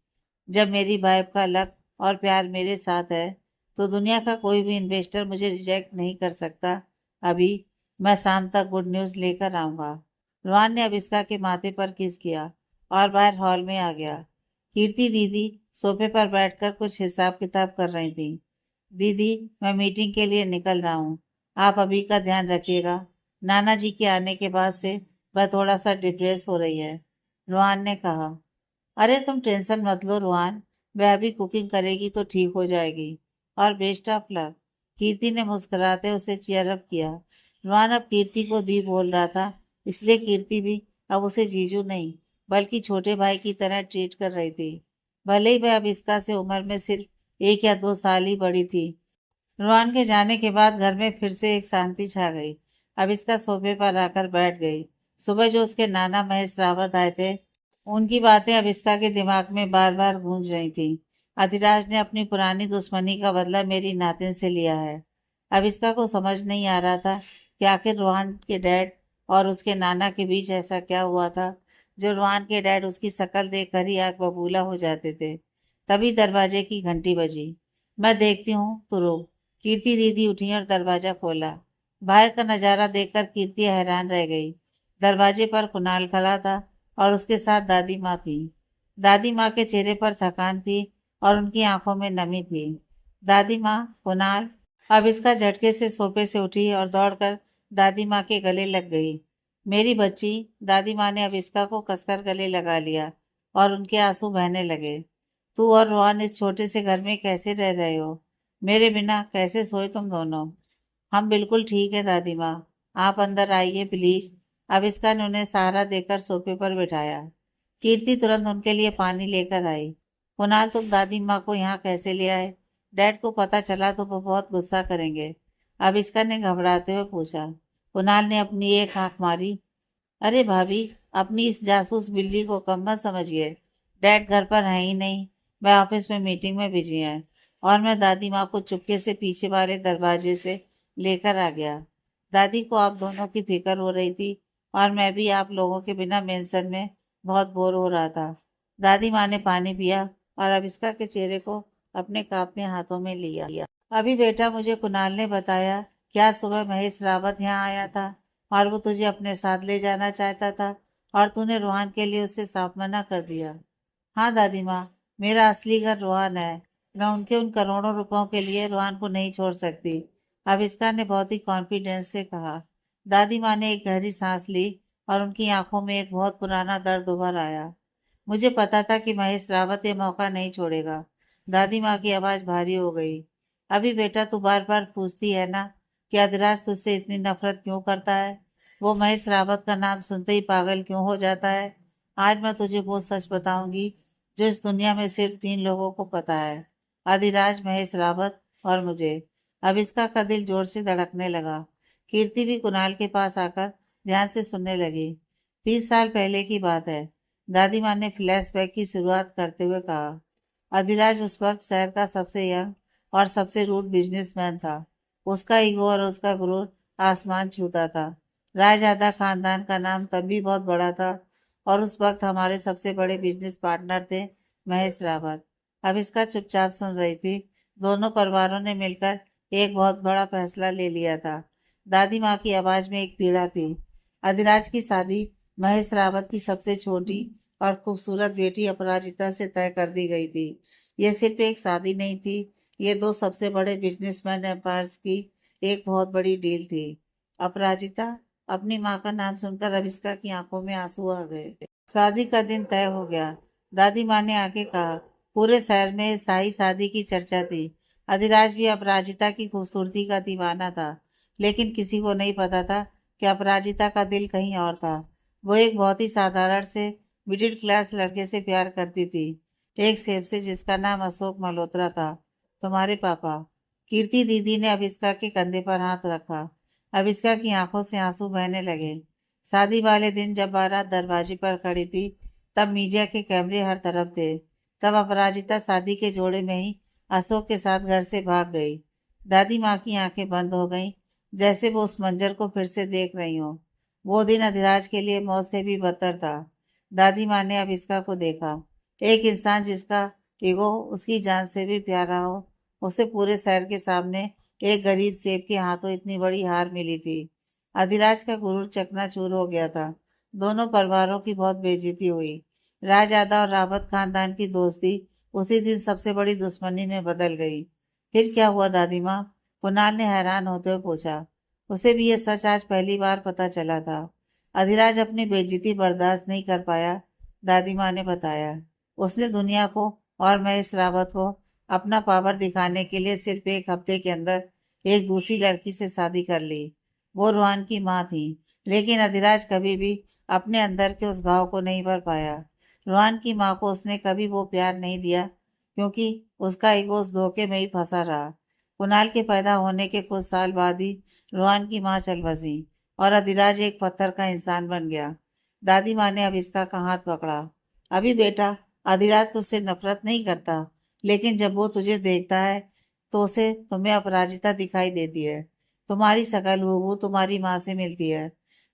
जब मेरी वाइफ का लक और प्यार मेरे साथ है तो दुनिया का कोई भी इन्वेस्टर मुझे रिजेक्ट नहीं कर सकता। अभी मैं शाम तक गुड न्यूज़ लेकर आऊंगा। रोहन ने अविस्का के माथे पर किस किया और बाहर हॉल में आ गया। कीर्ति दीदी सोफे पर बैठकर कुछ हिसाब किताब कर रही थी। दीदी, मैं मीटिंग के लिए निकल रहा हूँ। आप अभी का ध्यान रखिएगा। नाना जी के आने के बाद से वह थोड़ा सा डिप्रेस हो रही है, रोहान ने कहा। अरे तुम टेंशन मत लो रोहान, वह अभी कुकिंग करेगी तो ठीक हो जाएगी। और बेस्ट ऑफ लक। कीर्ति ने मुस्कुराते उसे चीयर अप किया। रोहान अब कीर्ति को दी बोल रहा था, इसलिए कीर्ति भी अब उसे जीजू नहीं बल्कि छोटे भाई की तरह ट्रीट कर रही थी। भले ही वह अब इसका से उम्र में सिर्फ 1 या 2 साल ही बड़ी थी। रोहन के जाने के बाद घर में फिर से एक शांति छा गई। अब इसका सोफे पर आकर बैठ गई। सुबह जो उसके नाना महेश रावत आए थे, उनकी बातें अब इसका के दिमाग में बार बार गूंज रही थी। अधिराज ने अपनी पुरानी दुश्मनी का बदला मेरी नातिन से लिया है। अब इसका को समझ नहीं आ रहा था कि आखिर रोहन के डैड और उसके नाना के बीच ऐसा क्या हुआ था जो रोहन के डैड उसकी शक्ल देखकर ही आग बबूला हो जाते थे। तभी दरवाजे की घंटी बजी। मैं देखती हूँ तो रुक। कीर्ति दीदी उठी और दरवाजा खोला। बाहर का नजारा देखकर कीर्ति हैरान रह गई। दरवाजे पर कुणाल खड़ा था और उसके साथ दादी माँ थी। दादी माँ के चेहरे पर थकान थी और उनकी आंखों में नमी थी। दादी माँ, कुणाल। अब इसका झटके से सोफे से उठी और दौड़कर दादी माँ के गले लग गई। मेरी बच्ची। दादी माँ ने अब इसका को कसकर गले लगा लिया और उनके आंसू बहने लगे। तू और रोहन इस छोटे से घर में कैसे रह रहे हो? मेरे बिना कैसे सोए तुम दोनों? हम बिल्कुल ठीक है दादी माँ। आप अंदर आइए प्लीज। अविस्का ने उन्हें सहारा देकर सोफे पर बिठाया। कीर्ति तुरंत उनके लिए पानी लेकर आई। कुणाल, तुम दादी माँ को यहाँ कैसे ले आए? डैड को पता चला तो वो बहुत गुस्सा करेंगे। अविस्का ने घबराते हुए पूछा। कुणाल ने अपनी एक आंख मारी। अरे भाभी, अपनी इस जासूस बिल्ली को कम मत समझिए। डैड घर पर है ही नहीं, वह ऑफिस में मीटिंग में बिजी है। और मैं दादी माँ को चुपके से पीछे वाले दरवाजे से लेकर आ गया। दादी को आप दोनों की फिक्र हो रही थी और मैं भी आप लोगों के बिना मेंशन में बहुत बोर हो रहा था। दादी माँ ने पानी पिया और अविष्का के चेहरे को अपने कांपते हाथों में लिया। अभी बेटा, मुझे कुणाल ने बताया क्या सुबह महेश रावत यहाँ आया था और वो तुझे अपने साथ ले जाना चाहता था और तूने रोहन के लिए उसे साफ मना कर दिया। हाँ दादी माँ, मेरा असली घर रोहन है। मैं उनके उन करोड़ों रुपयों के लिए रोहन को नहीं छोड़ सकती। अविष्का ने बहुत ही कॉन्फिडेंस से कहा। दादी माँ ने एक गहरी सांस ली और उनकी आंखों में एक बहुत पुराना दर्द उभर आया। मुझे पता था कि महेश रावत ये मौका नहीं छोड़ेगा। दादी माँ की आवाज भारी हो गई। अभी बेटा, तू बार बार पूछती है ना कि अधिराज तुझसे इतनी नफरत क्यों करता है। वो महेश रावत का नाम सुनते ही पागल क्यों हो जाता है। आज मैं तुझे वो सच बताऊंगी जो इस दुनिया में सिर्फ 3 लोगों को पता है। अधिराज, महेश रावत और मुझे। अब इसका का दिल जोर से धड़कने लगा। कीर्ति भी कुणाल के पास आकर ध्यान से सुनने लगी। 30 साल पहले की बात है। दादी माँ ने फ्लैशबैक की शुरुआत करते हुए कहा। अधिराज उस वक्त शहर का सबसे यंग और सबसे रूड बिजनेसमैन था। उसका ईगो और उसका गुरूर आसमान छूता था। रायजादा खानदान का नाम तब भी बहुत बड़ा था और उस वक्त हमारे सबसे बड़े बिजनेस पार्टनर थे महेश रावत। अब इसका चुपचाप सुन रही थी दोनों परिवारों ने मिलकर एक बहुत बड़ा फैसला ले लिया था। दादी माँ की आवाज में एक पीड़ा थी। अधिराज की शादी महेश रावत की सबसे छोटी और खूबसूरत बेटी अपराजिता से तय कर दी गई थी। यह सिर्फ एक शादी नहीं थी, ये दो सबसे बड़े बिजनेसमैन एम्पायर्स की एक बहुत बड़ी डील थी। अपराजिता, अपनी माँ का नाम सुनकर अविष्का की आंखों में आंसू आ गए। शादी का दिन तय हो गया। दादी माँ ने आके कहा, पूरे शहर में शाही शादी की चर्चा थी। अधिराज भी अपराजिता की खूबसूरती का दीवाना था, लेकिन किसी को नहीं पता था कि अपराजिता का दिल कहीं और था। वो एक बहुत ही साधारण से मिडिल क्लास लड़के से प्यार करती थी, एक सेब से जिसका नाम अशोक मल्होत्रा था। तुम्हारे पापा। कीर्ति दीदी ने अविष्का के कंधे पर हाथ रखा। अविष्का की आंखों से आंसू बहने लगे। शादी वाले दिन जब बारात दरवाजे पर खड़ी थी, तब मीडिया के कैमरे हर तरफ थे। तब अपराजिता शादी के जोड़े में ही अशोक के साथ घर से भाग गई। दादी माँ की आंखें बंद हो गईं, जैसे वो उस मंजर को फिर से देख रही हो। वो दिन अधिराज के लिए मौत से भी बदतर था। दादी माँ ने अविष्का को देखा, एक इंसान जिसका ईगो उसकी जान से भी प्यारा हो। उसे पूरे शहर के सामने एक गरीब सेब के हाथों इतनी बड़ी हार मिली थी। अधिराज का गुरूर चकनाचूर हो गया था। दोनों परिवारों की बहुत बेइज्जती हुई। राजआदा और रावत खानदान की दोस्ती उसी दिन सबसे बड़ी दुश्मनी में बदल गई। फिर क्या हुआ दादी माँ? कुणाल ने हैरान होते हुए पूछा। उसे भी ये सच आज पहली बार पता चला था। अधिराज अपनी बेइज्जती बर्दाश्त नहीं कर पाया, दादी माँ ने बताया। उसने दुनिया को और महेश रावत को अपना पावर दिखाने के लिए सिर्फ एक हफ्ते के अंदर एक दूसरी लड़की से शादी कर ली। वो रोहन की माँ थी, लेकिन अधिराज कभी भी अपने अंदर के उस घाव को नहीं भर पाया। रोहन की माँ को उसने कभी वो प्यार नहीं दिया, क्योंकि उसका ईगो उस धोखे में ही फंसा रहा। कुणाल के पैदा होने के कुछ साल बाद ही रोहन की माँ चल बसी और अधिराज एक पत्थर का इंसान बन गया। दादी माँ ने अब इसका का हाथ पकड़ा। अभी बेटा, अधिराज तुझसे नफरत नहीं करता, लेकिन जब वो तुझे देखता है तो उसे तुम्हें अपराजिता दिखाई देती है। तुम्हारी शकल हूबहू तुम्हारी माँ से मिलती है।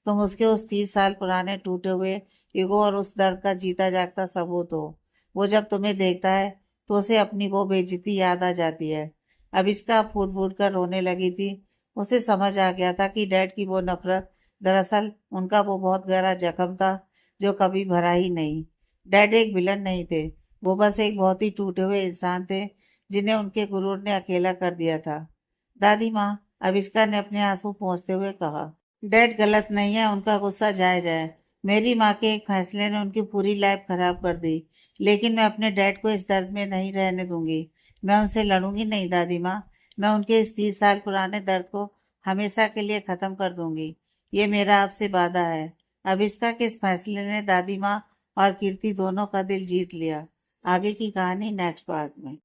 तुम उसके उस 30 साल पुराने टूटे हुए ईगो और उस दर्द का जीता जागता सबूत हो। वो जब तुम्हें देखता है तो उसे अपनी वो बेइज्जती याद आ जाती है। अब इसका फूट फूट कर रोने लगी थी। उसे समझ आ गया था कि डैड की वो नफरत दरअसल उनका वो बहुत गहरा जख्म था जो कभी भरा ही नहीं। डैड एक विलन नहीं थे, वो बस एक बहुत ही टूटे हुए इंसान थे जिन्हें उनके गुरूर ने अकेला कर दिया था। दादी माँ, अविष्का ने अपने आंसू पोंछते हुए कहा। डैड गलत नहीं है, उनका गुस्सा जायज है। मेरी माँ के एक फैसले ने उनकी पूरी लाइफ खराब कर दी, लेकिन मैं अपने डैड को इस दर्द में नहीं रहने दूंगी। मैं उनसे लड़ूंगी नहीं दादी माँ। मैं उनके इस 30 साल पुराने दर्द को हमेशा के लिए खत्म कर दूंगी। ये मेरा आपसे वादा है। अविष्का के इस फैसले ने दादी माँ और कीर्ति दोनों का दिल जीत लिया। आगे की कहानी नेक्स्ट पार्ट में।